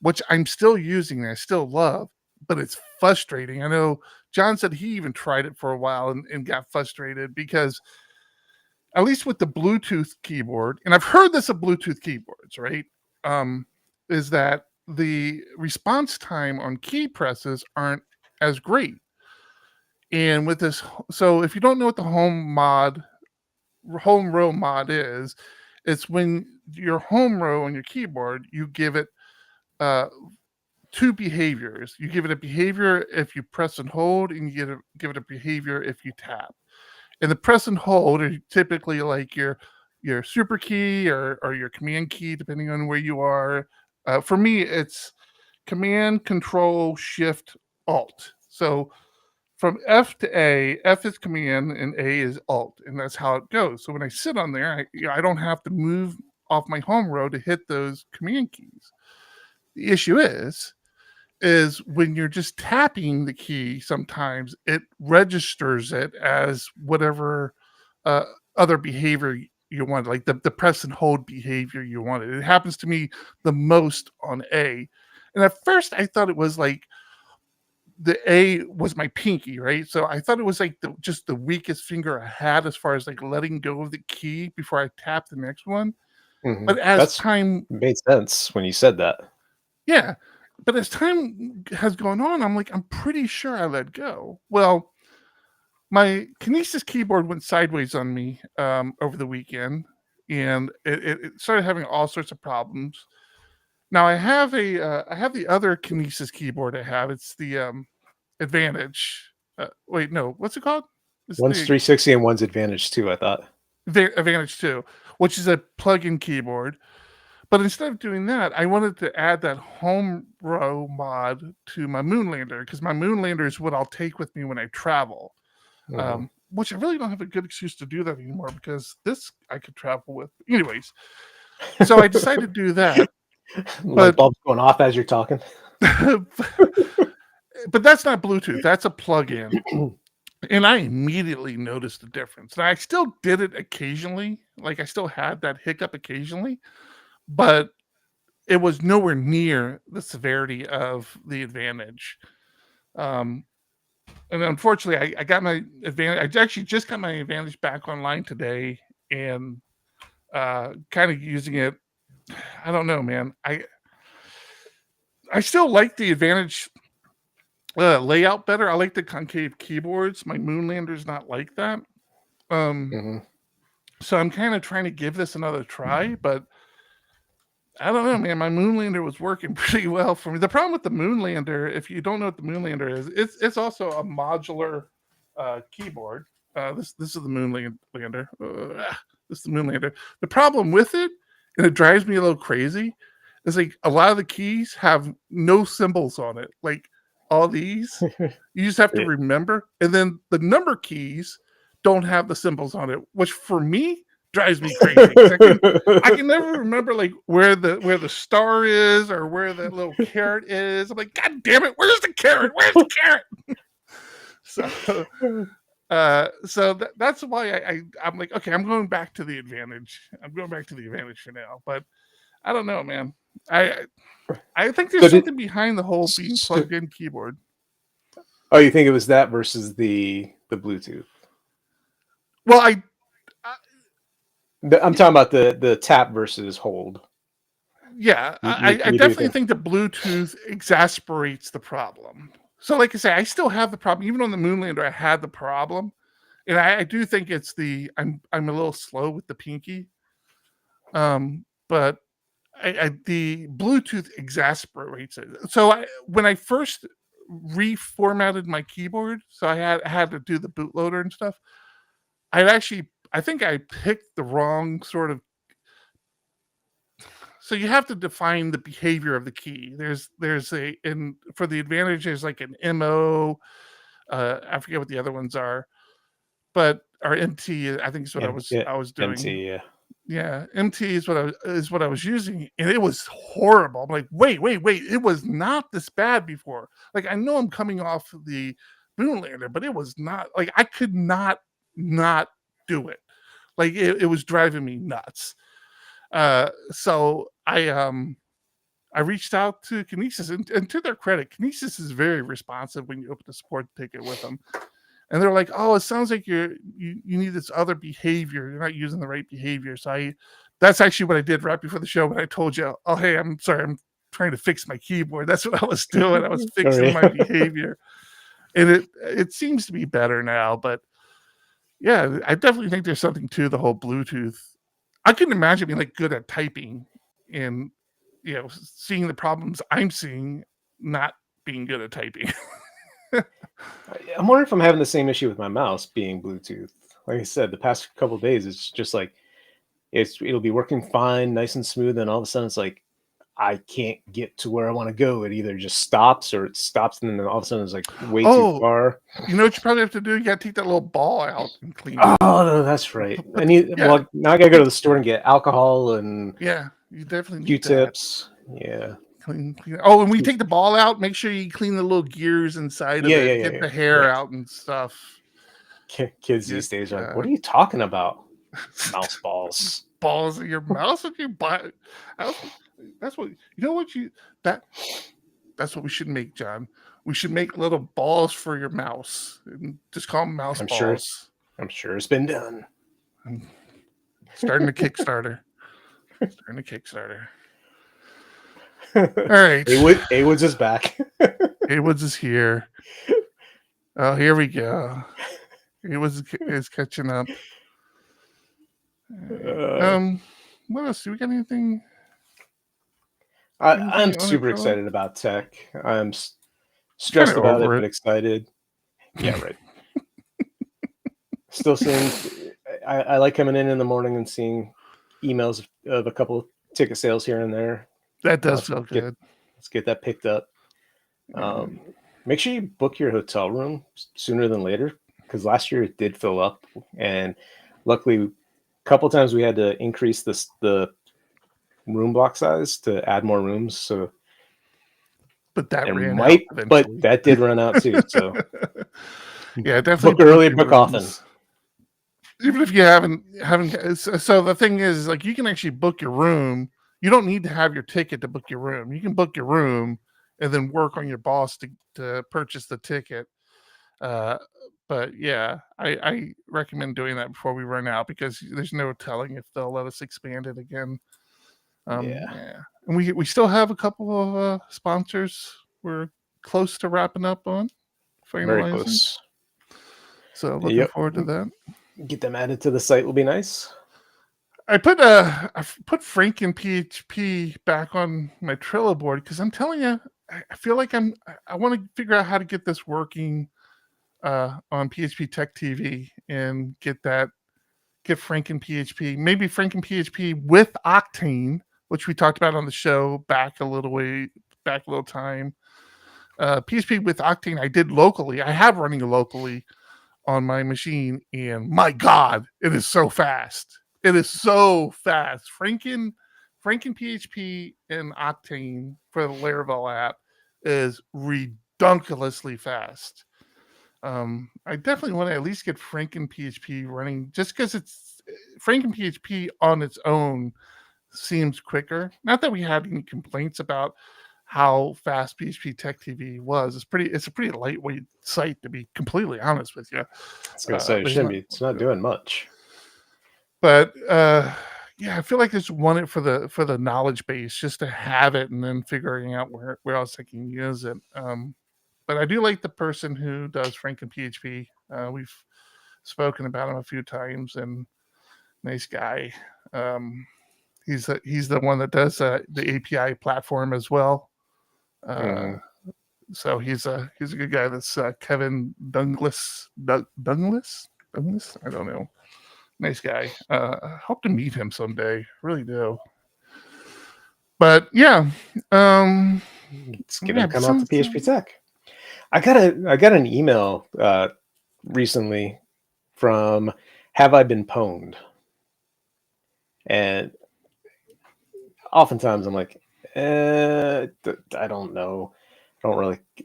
which I'm still using and I still love, but it's frustrating. I know John said he even tried it for a while and got frustrated because at least with the Bluetooth keyboard, and I've heard this of Bluetooth keyboards, right? Is that the response time on key presses aren't as great. And with this, so if you don't know what the home row mod is, it's when your home row on your keyboard, you give it two behaviors. You give it a behavior if you press and hold, and you give it a behavior if you tap. And the press and hold are typically like your super key or your command key, depending on where you are. For me, it's Command, Control, Shift, Alt. So from F to A, F is Command and A is Alt, and that's how it goes. So when I sit on there, I don't have to move off my home row to hit those command keys. The issue is when you're just tapping the key, sometimes it registers it as whatever other behavior you want, like the press and hold behavior you wanted. It happens to me the most on A. And at first I thought it was like the A was my pinky, right? So I thought it was like just the weakest finger I had as far as like letting go of the key before I tap the next one. Mhm. But as time made sense when you said that. Yeah. But as time has gone on, I'm like, I'm pretty sure I let go. Well, my Kinesis keyboard went sideways on me over the weekend, and it started having all sorts of problems. Now I have the other Kinesis keyboard I have. It's the Advantage. Wait, no, what's it called? It's One's the 360 and one's Advantage 2, I thought. Advantage 2, which is a plug-in keyboard. But instead of doing that, I wanted to add that home row mod to my Moonlander, because my Moonlander is what I'll take with me when I travel. Which I really don't have a good excuse to do that anymore, because this I could travel with. Anyways, so I decided to do that. Light bulb's going off as you're talking. But that's not Bluetooth. That's a plug-in. And I immediately noticed the difference. And I still did it occasionally. Like I still had that hiccup occasionally. But it was nowhere near the severity of the Advantage. And unfortunately, I got my Advantage. I actually just got my Advantage back online today, and kind of using it. I don't know, man. I still like the Advantage layout better. I like the concave keyboards. My Moonlander's not like that. So I'm kind of trying to give this another try, but I don't know, man. My Moonlander was working pretty well for me. The problem with the Moonlander, if you don't know what the Moonlander is, it's also a modular keyboard. This is the Moonlander. This is the Moonlander. The problem with it, and it drives me a little crazy, is like a lot of the keys have no symbols on it. Like all these, you just have to remember. And then the number keys don't have the symbols on it, which for me drives me crazy. I can never remember like where the star is or where that little carrot is. I'm like, God damn it, where's the carrot? Where's the carrot? So that's why I'm like, okay, I'm going back to the Advantage. I'm going back to the Advantage for now. But I don't know, man. I think there's something behind the whole being plugged in keyboard. Oh, you think it was that versus the Bluetooth? Well, I'm talking about the tap versus hold. Yeah, I definitely think the Bluetooth exasperates the problem. So like I say, I still have the problem. Even on the Moonlander, I had the problem. And I do think it's I'm a little slow with the pinky. But the Bluetooth exasperates it. So when I first reformatted my keyboard, so I had to do the bootloader and stuff, I think I picked the wrong sort of. So you have to define the behavior of the key. There's for the Advantage, there's like an MO. I forget what the other ones are, but our MT, I think is what I was doing. MT, yeah, MT is what I was using, and it was horrible. I'm like, wait, it was not this bad before. Like I know I'm coming off the Moonlander, but it was not like I could not do it. Like it was driving me nuts. So I reached out to Kinesis, and to their credit, Kinesis is very responsive when you open a support ticket with them. And they're like, "Oh, it sounds like you need this other behavior. You're not using the right behavior." So that's actually what I did right before the show when I told you, "Oh, hey, I'm sorry, I'm trying to fix my keyboard." That's what I was doing. I was fixing my behavior, and it seems to be better now. But yeah, I definitely think there's something to the whole Bluetooth. I couldn't imagine being like good at typing and seeing the problems I'm seeing, not being good at typing. I'm wondering if I'm having the same issue with my mouse being Bluetooth. Like I said, the past couple of days, it's just like it'll be working fine, nice and smooth, and all of a sudden it's like I can't get to where I want to go. It either just stops or it stops, and then all of a sudden it's like way too far. You know what you probably have to do? You got to take that little ball out and clean it. Oh, no, that's right. Well, now I gotta go to the store and get alcohol and you definitely need Q-tips. that. Yeah. Clean. Oh, and when you take the ball out, make sure you clean the little gears inside of it. Get the hair out and stuff. Kids these days are like, "What are you talking about? Mouse balls." Balls in your mouse with your butt. That's what that's what we should make, John. We should make little balls for your mouse and just call them mouse balls. I'm sure it's been done. Starting a Kickstarter. All right. A Woods is back. A Woods is here. Oh, here we go. A Woods is catching up. What else? Do we got anything? I'm super excited about tech. I'm stressed about it, but excited. Yeah, right. Still seeing. I like coming in the morning and seeing emails of a couple of ticket sales here and there. That does feel good. Let's get that picked up. Make sure you book your hotel room sooner than later, because last year it did fill up, and luckily a couple times we had to increase the room block size to add more rooms. So, but that ran out eventually. But that did run out too. So, yeah, definitely book early, book often. Even if you haven't. So the thing is, like, you can actually book your room. You don't need to have your ticket to book your room. You can book your room and then work on your boss to purchase the ticket. But yeah, I recommend doing that before we run out, because there's no telling if they'll let us expand it again. And we still have a couple of sponsors we're close to wrapping up on. Very close. So looking forward to that. Get them added to the site will be nice. I put Frank and PHP back on my Trello board because I'm telling you, I feel like I want to figure out how to get this working on PHP Tech TV and get Frank and PHP, maybe Frank and PHP with Octane, which we talked about on the show back a little time. PHP with Octane I did locally. I have running locally on my machine, and my God, it is so fast. It is so fast. Franken PHP and Octane for the Laravel app is redunculously fast. I definitely want to at least get Franken PHP running, just because it's Franken PHP on its own seems quicker. Not that we had any complaints about how fast PHP Tech TV was. It's a pretty lightweight site, to be completely honest with you. I was gonna say it's not doing much. But I feel like I just want it for the knowledge base, just to have it and then figuring out where else I can use it. But I do like the person who does Franken PHP. We've spoken about him a few times, and nice guy. He's the one that does the API platform as well. So he's a good guy. That's Kevin Douglas. Douglas? I don't know. Nice guy. Hope to meet him someday. Really do. But yeah, let's get him come out to PHP Tech. I got an email recently from Have I Been Pwned? And oftentimes I'm like, I don't know.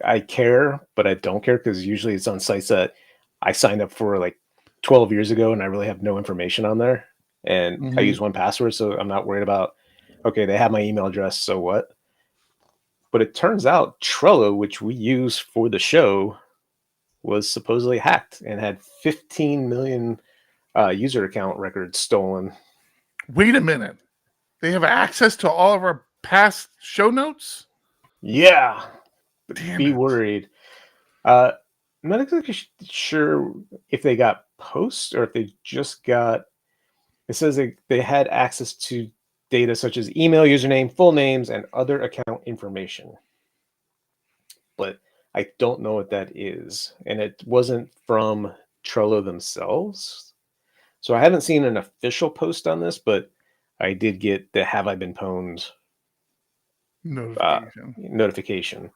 I care, but I don't care, because usually it's on sites that I signed up for like 12 years ago, and I really have no information on there. And I Mhm. use 1Password, so I'm not worried about, okay, they have my email address, so what? But it turns out Trello, which we use for the show, was supposedly hacked and had 15 million user account records stolen. Wait a minute. They have access to all of our past show notes? Yeah, Damn be it. worried. I'm not exactly sure if they got posts or if they just got. It says they had access to data such as email, username, full names, and other account information. But I don't know what that is. And it wasn't from Trello themselves. So I haven't seen an official post on this, but I did get the Have I Been Pwned Notification. notification.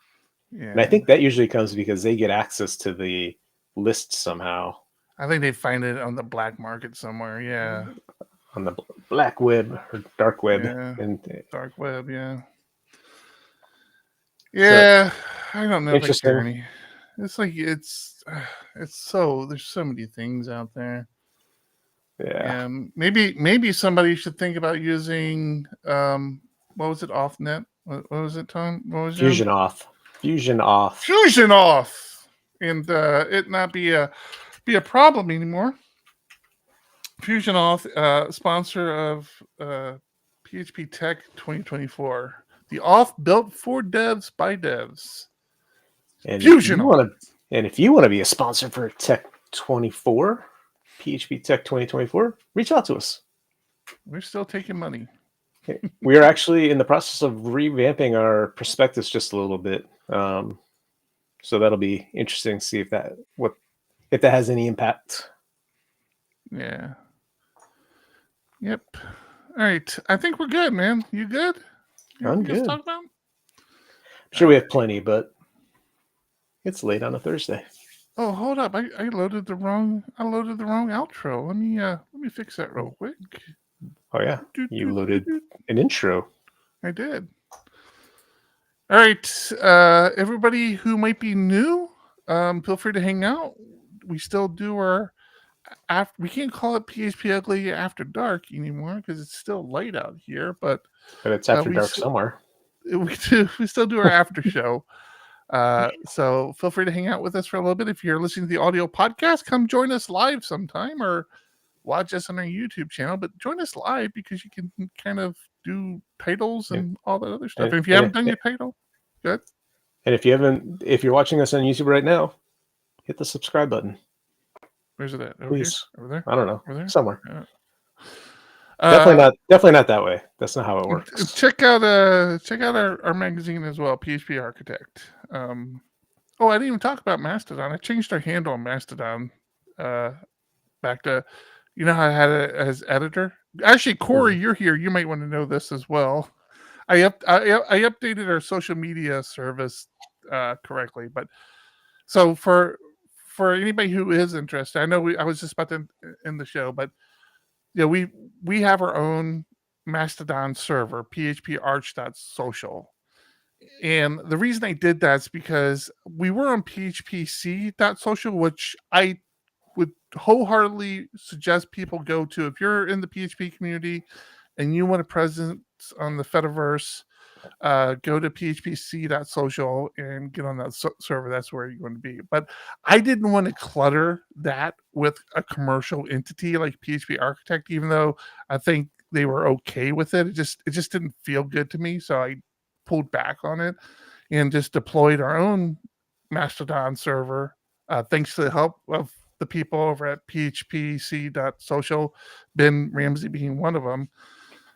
Yeah. And I think that usually comes because they get access to the list somehow I think they find it on the black market somewhere. Yeah. on the black web or dark web. Yeah. And Dark web. Yeah. Yeah. I don't know if I care interesting. any. It's like it's so there's so many things out there. Yeah. Maybe somebody should think about using what was it, OffNet? What was it, Tom? What was it? Fusion off. Fusion off, and it not be a problem anymore. Fusion off, sponsor of PHP Tech 2024, the off built for devs by devs. And Fusion off. if you want to be a sponsor for Tech 24, PHP Tech 2024, reach out to us. We're still taking money. We are actually in the process of revamping our prospectus just a little bit. So that'll be interesting to see if that has any impact. Yeah. Yep. All right. I think we're good, man. You good? I'm Just good. talk about? I'm sure we have plenty, but it's late on a Thursday. Oh, hold up! I loaded the wrong. Outro. Let me fix that real quick. Oh yeah, you loaded an intro. I did. All right, everybody who might be new, feel free to hang out. We still do our we can't call it PHPUgly After Dark anymore because it's still light out here, but it's after dark somewhere. We still do our after show. So feel free to hang out with us for a little bit. If you're listening to the audio podcast, come join us live sometime or watch us on our YouTube channel, but join us live because you can kind of do titles and all that other stuff. And if you haven't done your title, good. And if you're watching us on YouTube right now, hit the subscribe button. Where's it at? Over Please. here? Over there? I don't know. Over there? Somewhere. Yeah. Definitely not that way. That's not how it works. Check out our magazine as well, PHP Architect. I didn't even talk about Mastodon. I changed our handle on Mastodon back to, how I had it as editor. Actually, Corey, you're here. You might want to know this as well. I updated our social media service correctly, but so for anybody who is interested, I know I was just about to end the show, but we have our own Mastodon server, PHParch.social. And the reason I did that is because we were on PHPC.social, which I would wholeheartedly suggest people go to. If you're in the PHP community and you want a presence on the Fediverse, go to phpc.social and get on that server. That's where you're going to be. But I didn't want to clutter that with a commercial entity like PHP Architect, even though I think they were okay with it. It just didn't feel good to me. So I pulled back on it and just deployed our own Mastodon server, thanks to the help of the people over at phpc.social, Ben Ramsey being one of them.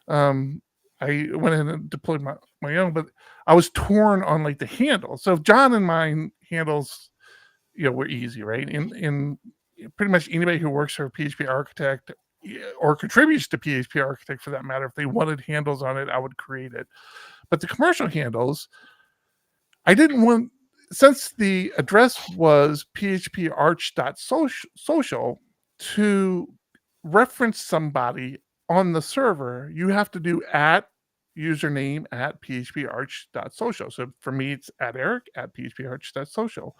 I went in and deployed my own, but I was torn on like the handle. So John and mine handles, were easy, right? And pretty much anybody who works for PHP Architect or contributes to PHP Architect for that matter, if they wanted handles on it, I would create it. But the commercial handles, I didn't want, since the address was phparch.social, to reference somebody on the server, you have to do @username @phparch.social. So for me, it's @Eric @phparch.social.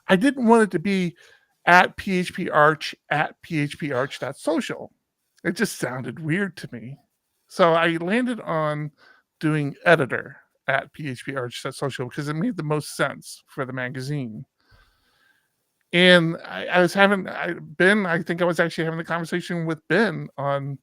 I didn't want it to be at PHParch at PHParch.social. It just sounded weird to me. So I landed on doing editor at PHParch.social because it made the most sense for the magazine. And I think I was actually having a conversation with Ben on,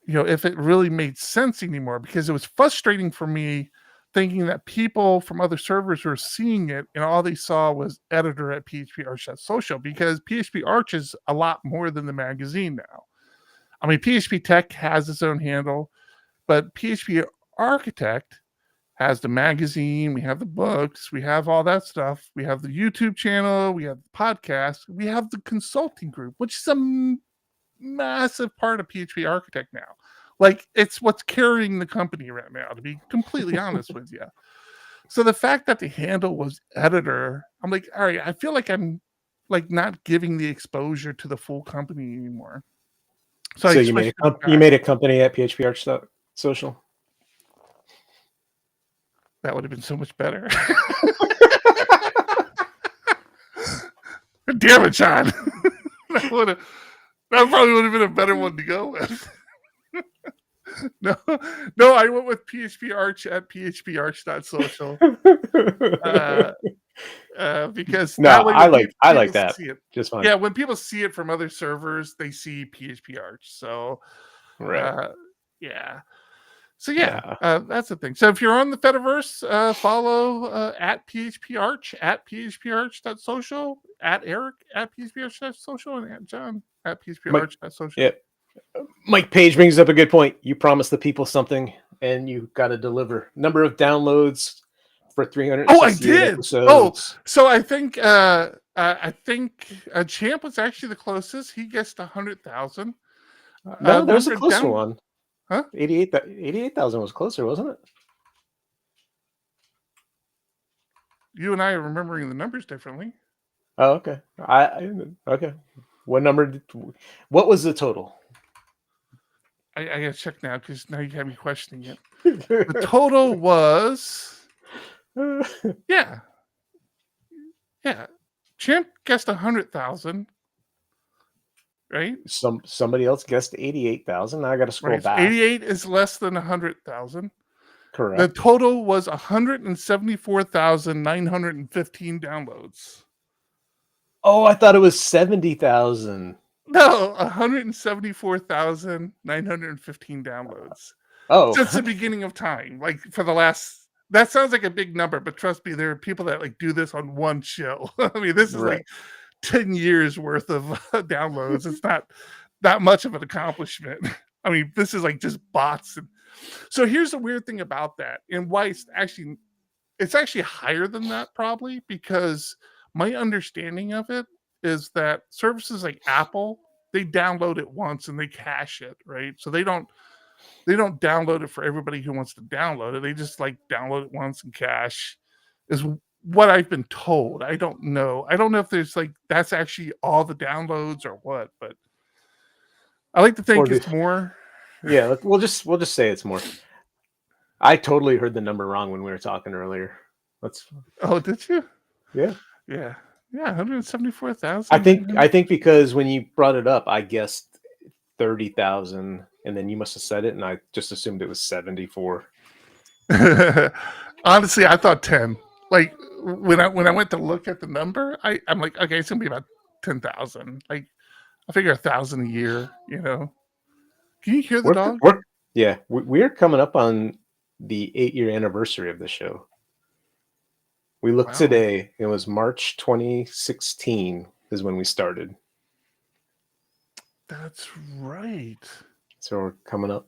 if it really made sense anymore, because it was frustrating for me thinking that people from other servers were seeing it and all they saw was editor at PHParch.social, because PHParch is a lot more than the magazine now. I mean, PHP Tech has its own handle, but PHP Architect has the magazine, we have the books, we have all that stuff. We have the YouTube channel, we have the podcast, we have the consulting group, which is a massive part of PHP Architect now. Like, it's what's carrying the company right now, to be completely honest with you. So the fact that the handle was editor, I'm like, all right, I feel like I'm like not giving the exposure to the full company anymore. So you made a company at PHParch.social? That would have been so much better. Damn it, John. That probably would have been a better one to go with. No, I went with PHParch at PHParch.social. Because I like that. Just fine. Yeah, when people see it from other servers, they see PHParch. So, right. Yeah. So that's the thing. So if you're on the Fediverse, follow at PHParch at PHParch.social, at Eric at PHParch.social, and at John at PHParch.social. Yeah. Mike Page brings up a good point. You promised the people something, and you got to deliver. Number of downloads for 300. Oh, I did. Episodes. Oh, so I think Champ was actually the closest. He guessed 100,000. No, there's a closer one. Huh? 88,000 was closer, wasn't it? You and I are remembering the numbers differently. Oh, okay. Okay. What was the total? I gotta check now because now you have me questioning it. The total was yeah. Champ guessed 100,000. Right? Somebody else guessed 88,000. I got to scroll back. 88 is less than 100,000. Correct. The total was 174,915 downloads. Oh, I thought it was 70,000. No, 174,915 downloads. Oh, since the beginning of time, like for the last. That sounds like a big number, but trust me, there are people that like do this on one show. I mean, this is like 10 years worth of downloads. It's not that much of an accomplishment. I mean, this is like just bots. So here's the weird thing about that, and why it's actually higher than that, probably because my understanding of it is that services like Apple, they download it once and they cache it, right? So they don't download it for everybody who wants to download it. They just like download it once and cache, is what I've been told. I don't know. I don't know if there's like that's actually all the downloads or what, but I like to think it's more. Yeah, we'll just say it's more. I totally heard the number wrong when we were talking earlier. Oh, did you? Yeah. 174,000. I think because when you brought it up, I guessed 30,000, and then you must have said it, and I just assumed it was 74. Honestly, I thought 10. Like when I went to look at the number, I'm like, okay, it's gonna be about 10,000. Like I figure 1,000 a year. Can you hear the dog? We're coming up on the 8-year anniversary of the show. We looked today. It was March 2016 is when we started. That's right. So we're coming up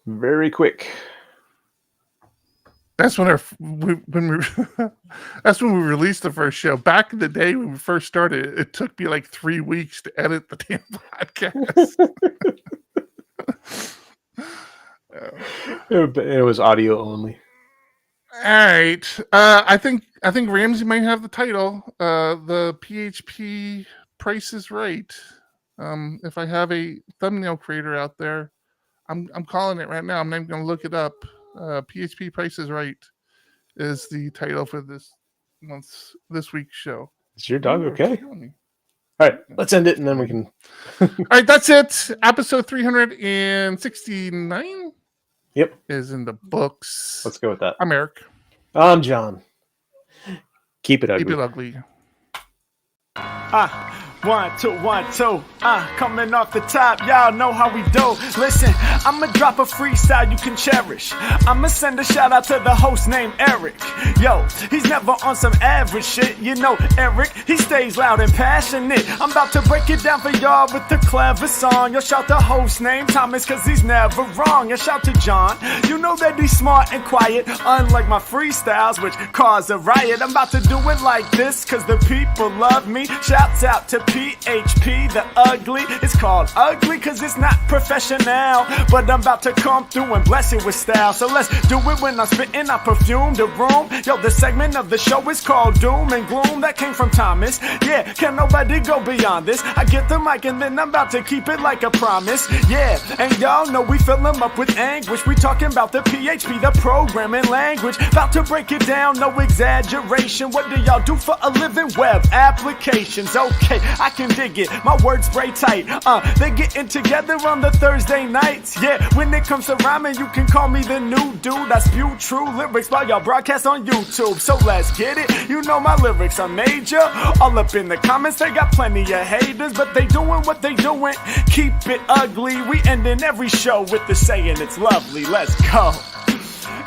very quick. That's when that's when we released the first show. Back in the day when we first started, it took me like 3 weeks to edit the damn podcast. It was audio only. All right. I think Ramsey might have the title. The PHP Price is Right. If I have a thumbnail creator out there, I'm calling it right now. I'm not even going to look it up. PHP Price is Right is the title for this week's show. Is your dog okay? All right, let's end it, and then we can. All right, that's it. Episode 369. Yep, is in the books. let's go with that. I'm Eric. I'm John. Keep it ugly. Keep it ugly. 1, 2, 1, 2. Coming off the top, y'all know how we do. Listen, I'ma drop a freestyle you can cherish. I'ma send a shout out to the host named Eric. Yo, he's never on some average shit. You know, Eric, he stays loud and passionate. I'm about to break it down for y'all with the clever song. Yo, shout the host named Thomas, cause he's never wrong. Yo, shout to John. You know that he's smart and quiet, unlike my freestyles, which cause a riot. I'm about to do it like this, cause the people love me. Shouts out to PHP, the ugly. It's called ugly cause it's not professional, but I'm about to come through and bless it with style. So let's do it when I'm spitting, I perfume the room. Yo, the segment of the show is called Doom and Gloom. That came from Thomas. Yeah, can nobody go beyond this? I get the mic and then I'm about to keep it like a promise. Yeah, and y'all know we fill them up with anguish. We talking about the PHP, the programming language. About to break it down, no exaggeration. What do y'all do for a living? Web applications. Okay, I can dig it. My words spray tight. They getting together on the Thursday nights. Yeah, when it comes to rhyming, you can call me the new dude. I spew true lyrics while y'all broadcast on YouTube. So let's get it. You know my lyrics are major. All up in the comments, they got plenty of haters, but they doing what they doing. Keep it ugly. We ending every show with the saying it's lovely. Let's go.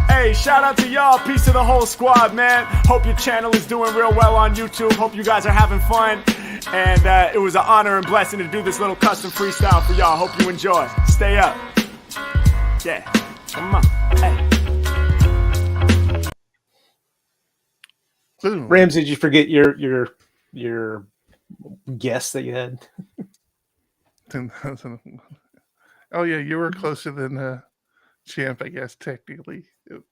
Hey, shout out to y'all. Peace to the whole squad, man. Hope your channel is doing real well on YouTube. Hope you guys are having fun. And it was an honor and blessing to do this little custom freestyle for y'all. Hope you enjoy. Stay up. Yeah. Come on. Hey. Rams, did you forget your guess that you had? Oh yeah, you were closer than Champ, I guess, technically.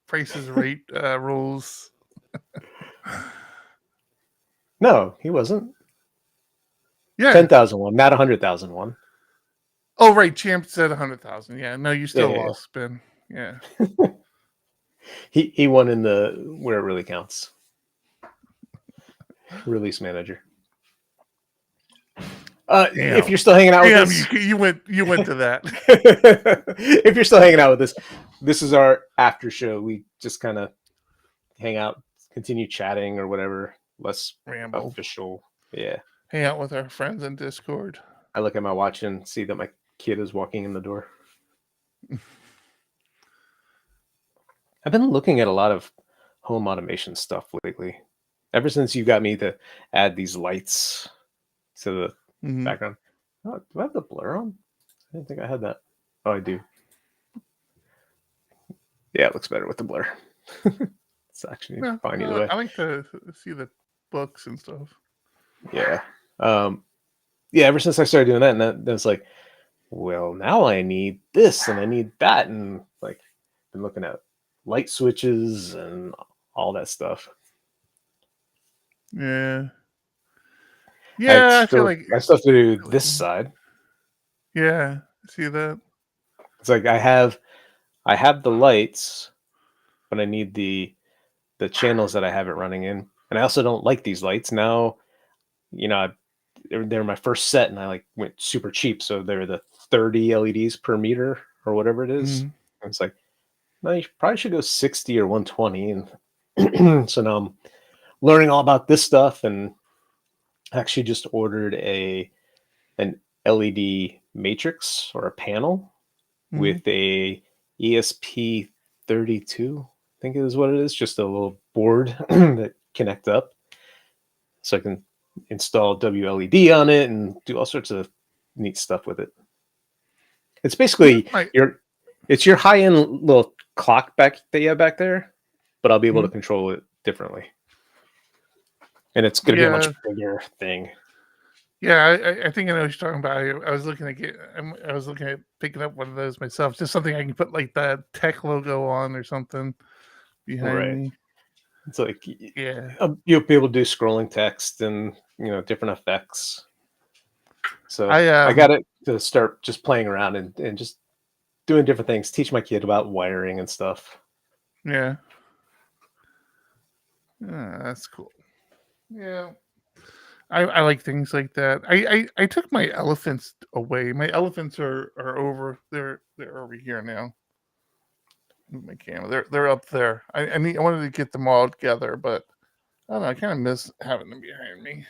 Price is Right rules. No, he wasn't. Yeah, 10,001, not 100,001. Oh right, Champ said 100,000. Yeah, no, you still Yeah. lost, Ben. Yeah. He won in the where it really counts. Release manager. If you're still hanging out with us, you went to that. if you're still hanging out with us, this is our after show. We just kind of hang out, continue chatting or whatever. Less Ramble. official. Yeah. Hang out with our friends in Discord. I look at my watch and see that my kid is walking in the door. I've been looking at a lot of home automation stuff lately. Ever since you got me to add these lights to the background. Oh, do I have the blur on? I didn't think I had that. Oh, I do. Yeah, it looks better with the blur. It's actually fine either way. I like to see the books and stuff. Yeah. Yeah, ever since I started doing that, and that was like, well, now I need this and I need that, and like been looking at light switches and all that stuff. Yeah. Yeah, I feel like I still have to do this side. Yeah, see that. It's like I have the lights, but I need the channels that I have it running in, and I also don't like these lights now. You know, they're my first set, and I like went super cheap, so they're the 30 LEDs per meter or whatever it is. And it's like, no, you probably should go 60 or 120, and so now I'm learning all about this stuff, and actually just ordered an LED matrix or a panel with a ESP32, I think is what it is, just a little board that connects up, so I can install WLED on it and do all sorts of neat stuff with it. It's basically your high-end little clock that you have back there, but I'll be able to control it differently. And it's going to be a much bigger thing. Yeah, I think I know what you're talking about. I was looking at picking up one of those myself. Just something I can put like the tech logo on or something behind me. It's like, you'll be able to do scrolling text and different effects. So I got it to start just playing around and just doing different things. Teach my kid about wiring and stuff. Yeah, that's cool. Yeah. I like things like that. I took my elephants away. My elephants are over. They're over here now. Move my camera. They're up there. I wanted to get them all together, but I don't know. I kind of miss having them behind me.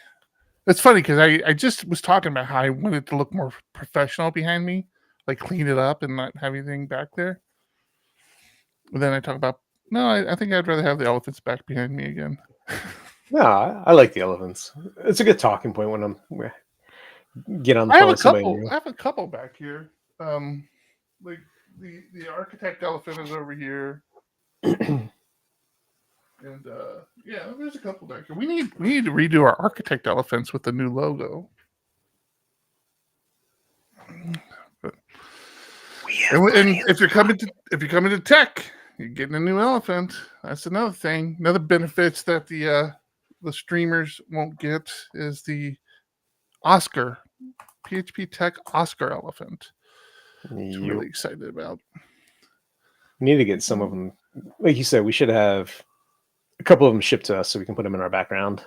It's funny because I just was talking about how I wanted to look more professional behind me, like clean it up and not have anything back there. And then I talk about no, I think I'd rather have the elephants back behind me again. No, I like the elephants. It's a good talking point when I'm get on the I phone have a with somebody couple. new. I have a couple back here. Like the architect elephant is over here, and yeah, there's a couple back here. We need to redo our architect elephants with the new logo. But, and if you're coming to tech, you're getting a new elephant. That's another thing. Another benefits that the streamers won't get is the Oscar PHP Tech Oscar elephant. Which I'm really excited about. We need to get some of them. Like you said, we should have a couple of them shipped to us so we can put them in our background.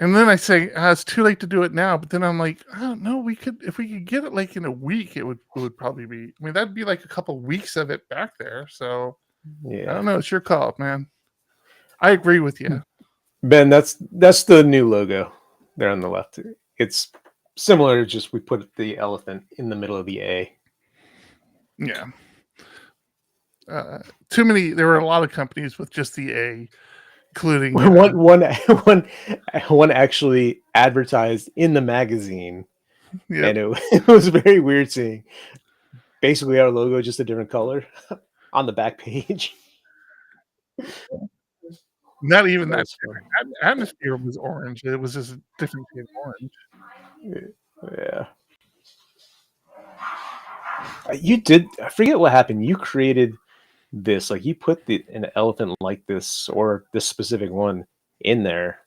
And then I say it's too late to do it now. But then I'm like, I don't know. If we could get it like in a week, it would probably be. I mean, that'd be like a couple of weeks of it back there. So yeah, I don't know. It's your call, man. I agree with you, Ben. That's the new logo there on the left. It's similar. Just we put the elephant in the middle of the A. Yeah. Too many. There were a lot of companies with just the A, including one actually advertised in the magazine, yep. and it was very weird seeing basically our logo just a different color on the back page. Not even that. Atmosphere was orange. It was just a different shade of orange. Yeah. You did. I forget what happened. You created this, like you put an elephant like this or this specific one in there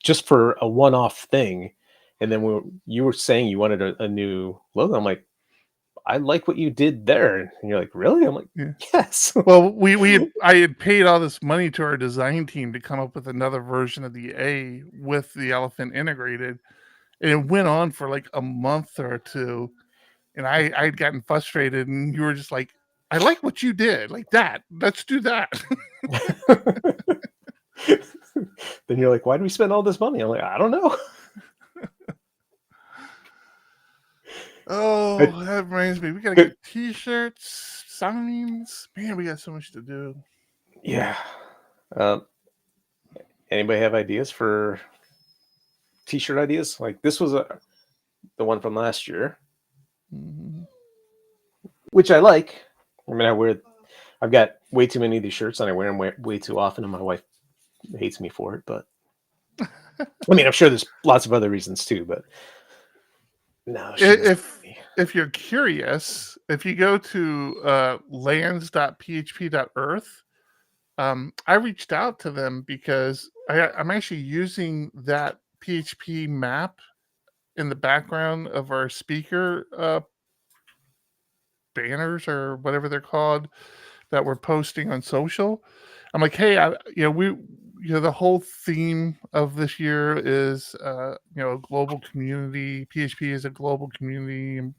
just for a one-off thing, and then you were saying you wanted a new logo. I'm like, I like what you did there, and you're like, really? I'm like, yes. Well, I had paid all this money to our design team to come up with another version of the A with the elephant integrated, and it went on for like a month or two, and I'd gotten frustrated, and you were just like, I like what you did, like that. Let's do that. Then you're like, why did we spend all this money? I'm like, I don't know. Oh, that reminds me. We got to get t-shirts, signs. Man, we got so much to do. Yeah. Anybody have ideas for t-shirt ideas? Like this was the one from last year, which I like. I mean, I've got way too many of these shirts and I wear them way too often, and my wife hates me for it, but I mean, I'm sure there's lots of other reasons too, but no. If you're curious, if you go to lands.php.earth, I reached out to them because I'm actually using that PHP map in the background of our speaker banners or whatever they're called that we're posting on social. I'm like, hey, the whole theme of this year is a global community. PHP is a global community, and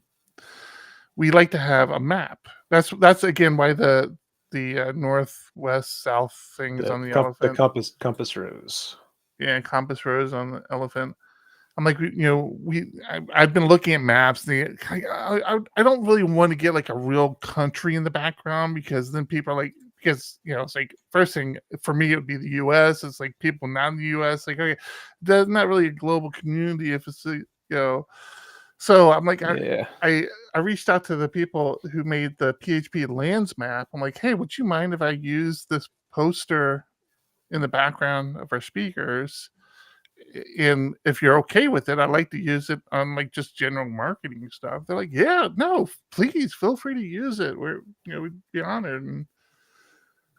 we like to have a map. That's again why the northwest south thing is on the elephant. The compass rose. Yeah, compass rose on the elephant. I'm like, I've been looking at maps. And I don't really want to get like a real country in the background, because then people are like, it's like first thing for me, it would be the U.S. It's like people not in the U.S. Like, okay, that's not really a global community if it's So I'm like, I reached out to the people who made the PHP lands map. I'm like, hey, would you mind if I use this poster in the background of our speakers? And if you're okay with it, I'd like to use it on like just general marketing stuff. They're like, yeah, no, please feel free to use it. We'd be honored. And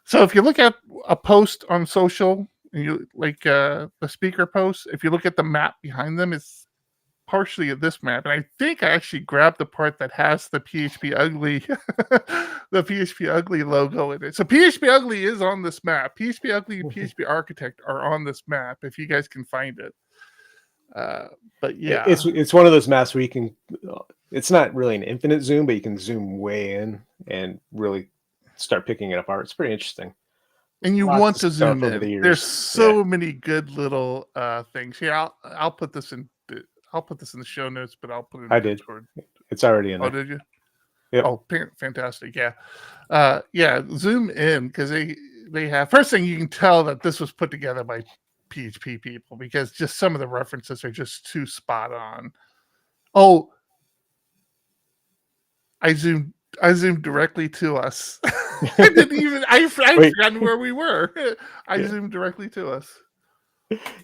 so if you look at a post on social, and you like the speaker post, if you look at the map behind them, it's partially of this map, and I think I actually grabbed the part that has the PHPUgly, the PHPUgly logo in it. So PHPUgly is on this map. PHPUgly and PHP Architect are on this map if you guys can find it. But yeah, it's one of those maps where you can. It's not really an infinite zoom, but you can zoom way in and really start picking it apart. It's pretty interesting. and you Lots want of to zoom stuff over the in. years. There's so many good little things here. I'll put this in. I'll put this in the show notes, but I'll put it in I did. Discord. It's already in there. Oh, did you? Yep. Oh, fantastic! Yeah, yeah. Zoom in because they have first thing you can tell that this was put together by PHP people because just some of the references are just too spot on. Oh, I zoomed directly to us. I didn't even. I'd forgotten where we were. I zoomed directly to us.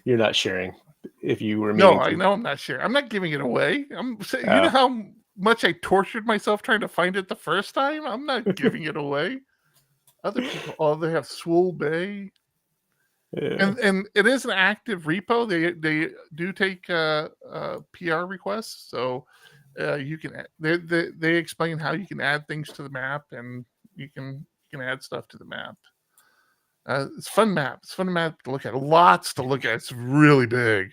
You're not sharing. If you were No, I know I'm not sharing. I'm not giving it away. I'm saying, you know how much I tortured myself trying to find it the first time? I'm not giving it away. Other people, they have Swool Bay. Yeah. And it is an active repo. They do take PR requests, so you can. They explain how you can add things to the map, and you can add stuff to the map. It's a fun map. It's a fun map to look at. Lots to look at. It's really big,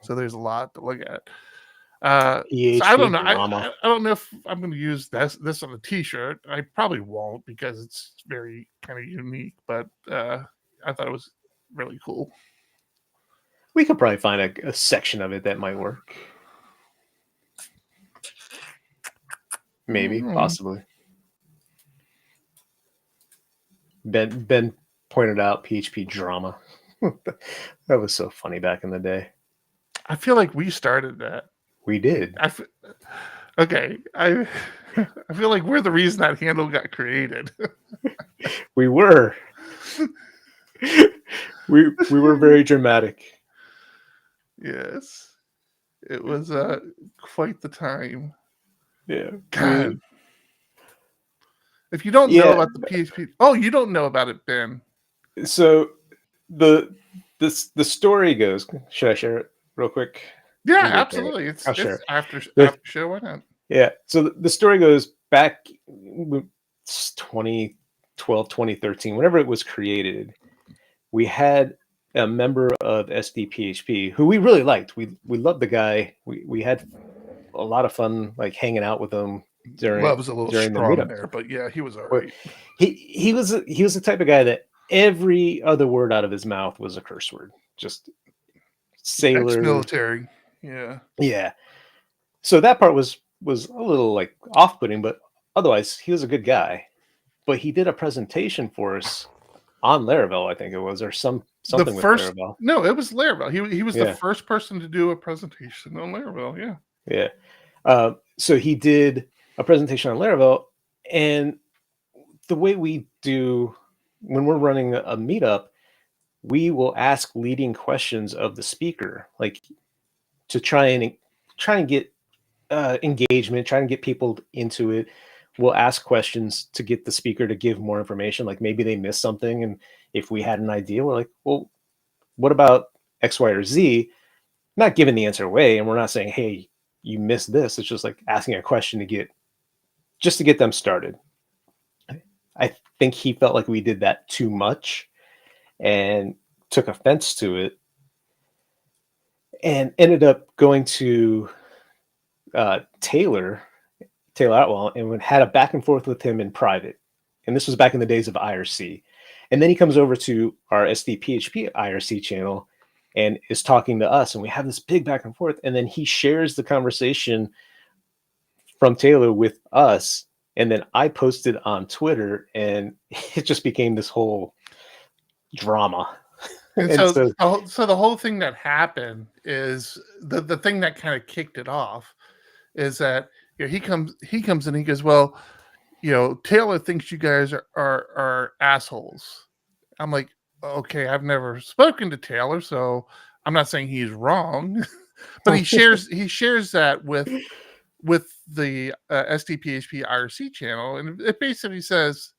so there's a lot to look at. So I don't know. I don't know if I'm going to use this on a T-shirt. I probably won't because it's very kind of unique. But I thought it was really cool. We could probably find a section of it that might work. Maybe, possibly. Ben pointed out PHP drama. That was so funny back in the day. I feel like we started that. We did. Okay. I feel like we're the reason that handle got created. We were. we were very dramatic. Yes. It was quite the time. Yeah. God. If you don't know about the PHP, you don't know about it, Ben. So the story goes. Should I share it real quick? Yeah, absolutely. It's after show. Why not? Yeah. So the story goes back 2012, 2013, whenever it was created. We had a member of SDPHP who we really liked. We loved the guy. We had a lot of fun like hanging out with him during the meetup there, but yeah, he was all right. He was the type of guy that every other word out of his mouth was a curse word. Just sailor, ex-military. Yeah. So that part was a little like off-putting, but otherwise he was a good guy. But he did a presentation for us on Laravel, I think it was, or something with Laravel. No, it was Laravel. He was the first person to do a presentation on Laravel. Yeah. So he did a presentation on Laravel, and the way we do when we're running a meetup, we will ask leading questions of the speaker, like to try and get engagement, try and get people into it. We'll ask questions to get the speaker to give more information. Like maybe they missed something, and if we had an idea, we're like, well, what about X, Y, or Z? Not giving the answer away, and we're not saying, hey, you missed this. It's just like asking a question to get them started. I think he felt like we did that too much and took offense to it, and ended up going to Taylor Atwell and had a back and forth with him in private. And this was back in the days of IRC. And then he comes over to our SDPHP IRC channel and is talking to us, and we have this big back and forth. And then he shares the conversation from Taylor with us. And then I posted on Twitter, and it just became this whole drama. And so the whole thing that happened is the thing that kind of kicked it off is that he comes in, he goes, well, Taylor thinks you guys are assholes. I'm like, okay, I've never spoken to Taylor, so I'm not saying he's wrong, but he shares that with the SDPHP IRC channel, and it basically says,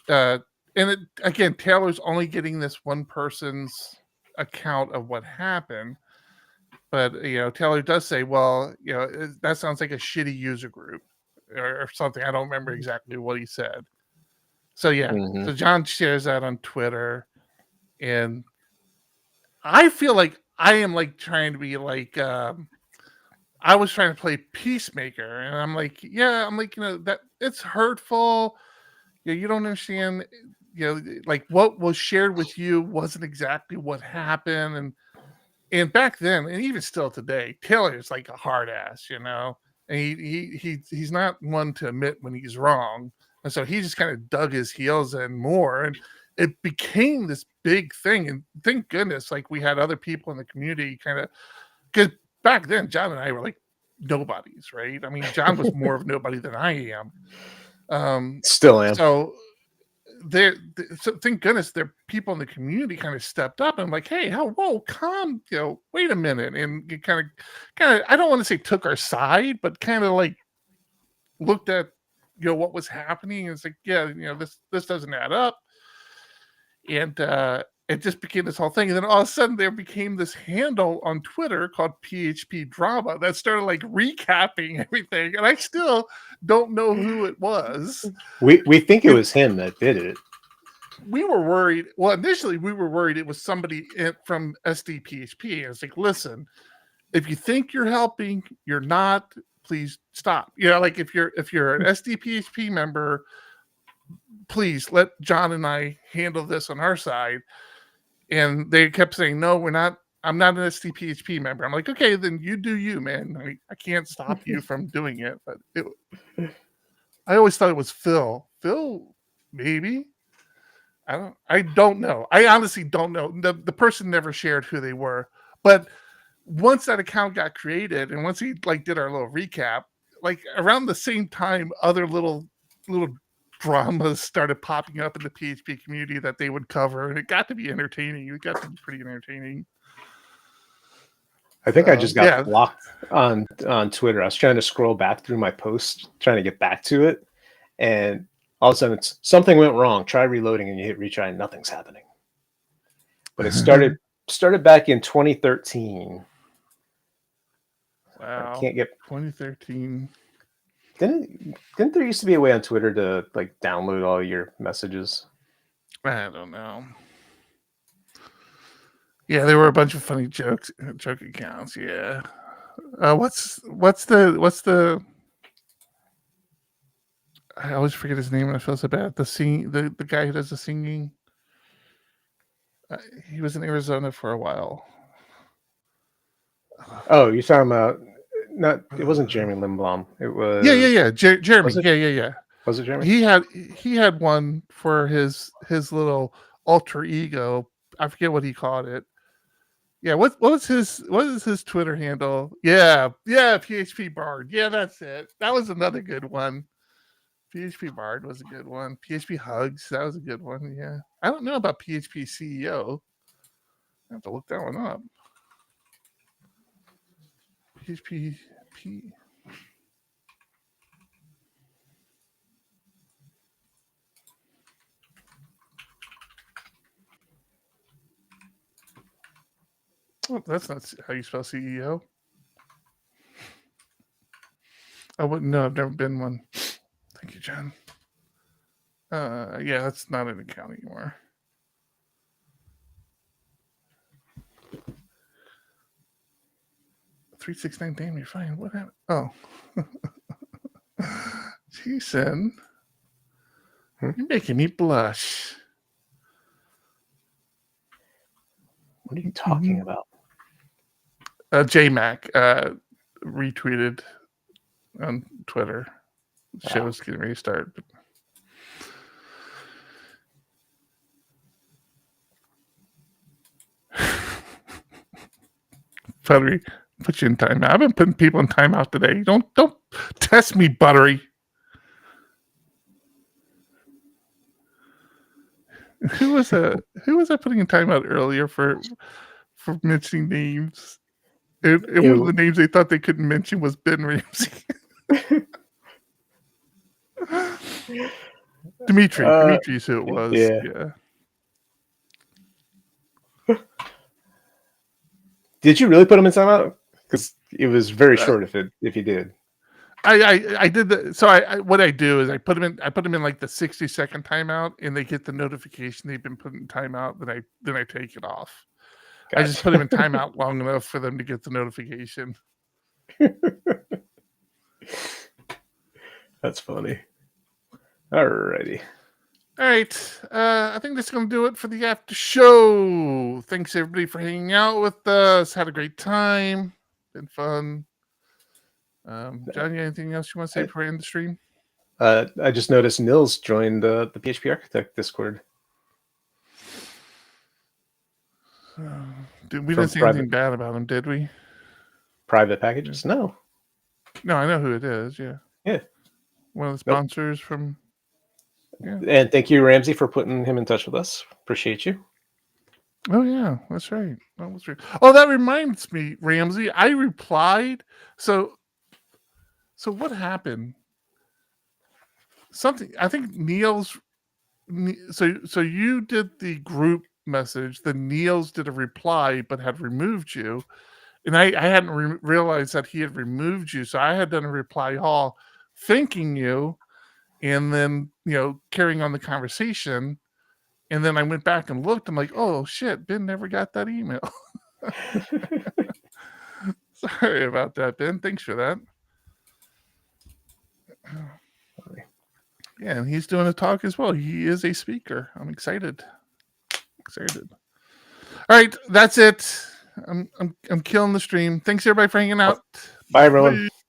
again, Taylor's only getting this one person's account of what happened, But Taylor does say, well, that sounds like a shitty user group or something. I don't remember exactly what he said. So yeah, so John shares that on Twitter, and I feel like I am like trying to be like I was trying to play peacemaker, and I'm like, that it's hurtful. You don't understand. Like what was shared with you wasn't exactly what happened, and back then, and even still today, Taylor's like a hard ass, and he's not one to admit when he's wrong, and so he just kind of dug his heels in more, and it became this big thing. And thank goodness, like we had other people in the community kind of, because back then, John and I were like nobodies, right? I mean, John was more of nobody than I am. Still am. So so thank goodness there people in the community kind of stepped up and like, hey, whoa, calm, wait a minute, and you kind of, I don't want to say took our side, but kind of like looked at what was happening, and it's like, this doesn't add up, and it just became this whole thing. And then all of a sudden there became this handle on Twitter called PHP Drama that started like recapping everything. And I still don't know who it was. We think it was him that did it. We were worried. Well, initially we were worried it was somebody from SDPHP. And it's like, listen, if you think you're helping, you're not, please stop. Like if you're an SDPHP member, please let John and I handle this on our side. And they kept saying, no, we're not. I'm not an SDPHP member. I'm like, okay, then you do you, man. I can't stop you from doing it. But I always thought it was Phil. Phil, maybe. I don't know. I honestly don't know. The person never shared who they were. But once that account got created, and once he like did our little recap, like around the same time, other little dramas started popping up in the PHP community that they would cover, and it got to be entertaining. It got to be pretty entertaining. I think I just got blocked on Twitter. I was trying to scroll back through my post, trying to get back to it, and all of a sudden it's something went wrong. Try reloading, and you hit retry, and nothing's happening. But it started back in 2013. Wow, I can't get 2013. Didn't there used to be a way on Twitter to like download all your messages? I don't know. Yeah, there were a bunch of funny joke accounts. Yeah. What's the? I always forget his name and I feel so bad. The guy who does the singing. He was in Arizona for a while. Oh, you're talking about it wasn't Jeremy Lindblom. It was Jeremy. Was it? Yeah. Was it Jeremy? He had one for his little alter ego. I forget what he called it. Yeah, what is his Twitter handle? Yeah, PHP Bard. Yeah, that's it. That was another good one. PHP Bard was a good one. PHP Hugs, that was a good one. Yeah. I don't know about PHP CEO. I have to look that one up. PHP. Oh, that's not how you spell CEO. I wouldn't know. I've never been one. Thank you, John. Yeah, that's not an account anymore. $369. Damn, you're fine. What happened? Oh, Jason, you're making me blush. What are you talking about? Mack retweeted on Twitter. Show's getting ready to start. Buttery, put you in timeout. I've been putting people in timeout today. Don't test me, Buttery. Who was I putting in timeout earlier for mentioning names? And one of the names they thought they couldn't mention was Ben Ramsey. Dimitri's who it was. Yeah. Did you really put him in timeout? because it was very short if you did. I did the so I what I do is I put them in like the 60-second timeout, and they get the notification they've been put in timeout. Then I take it off. I just put them in timeout long enough for them to get the notification. That's funny. Alrighty. All right. I think that's going to do it for the after show. Thanks everybody for hanging out with us. Had a great time. Been fun. John, you got anything else you want to say before I end the stream? I just noticed Nils joined the PHP Architect Discord. We didn't say anything bad about him, did we? Private packages? No. No, I know who it is. Yeah. Yeah. One of the sponsors from. Yeah. And thank you, Ramsey, for putting him in touch with us. Appreciate you. Oh yeah, that's right. That was right. Oh, that reminds me, Ramsey. I replied. So what happened? Something. I think Niels. So you did the group message. Then Niels did a reply, but had removed you, and I hadn't realized that he had removed you. So I had done a reply all, thanking you, and then carrying on the conversation. And then I went back and looked. I'm like, oh shit, Ben never got that email. Sorry about that, Ben. Thanks for that. Yeah, and he's doing a talk as well. He is a speaker. I'm excited. All right, that's it. I'm killing the stream. Thanks everybody for hanging out. Bye everyone. Bye.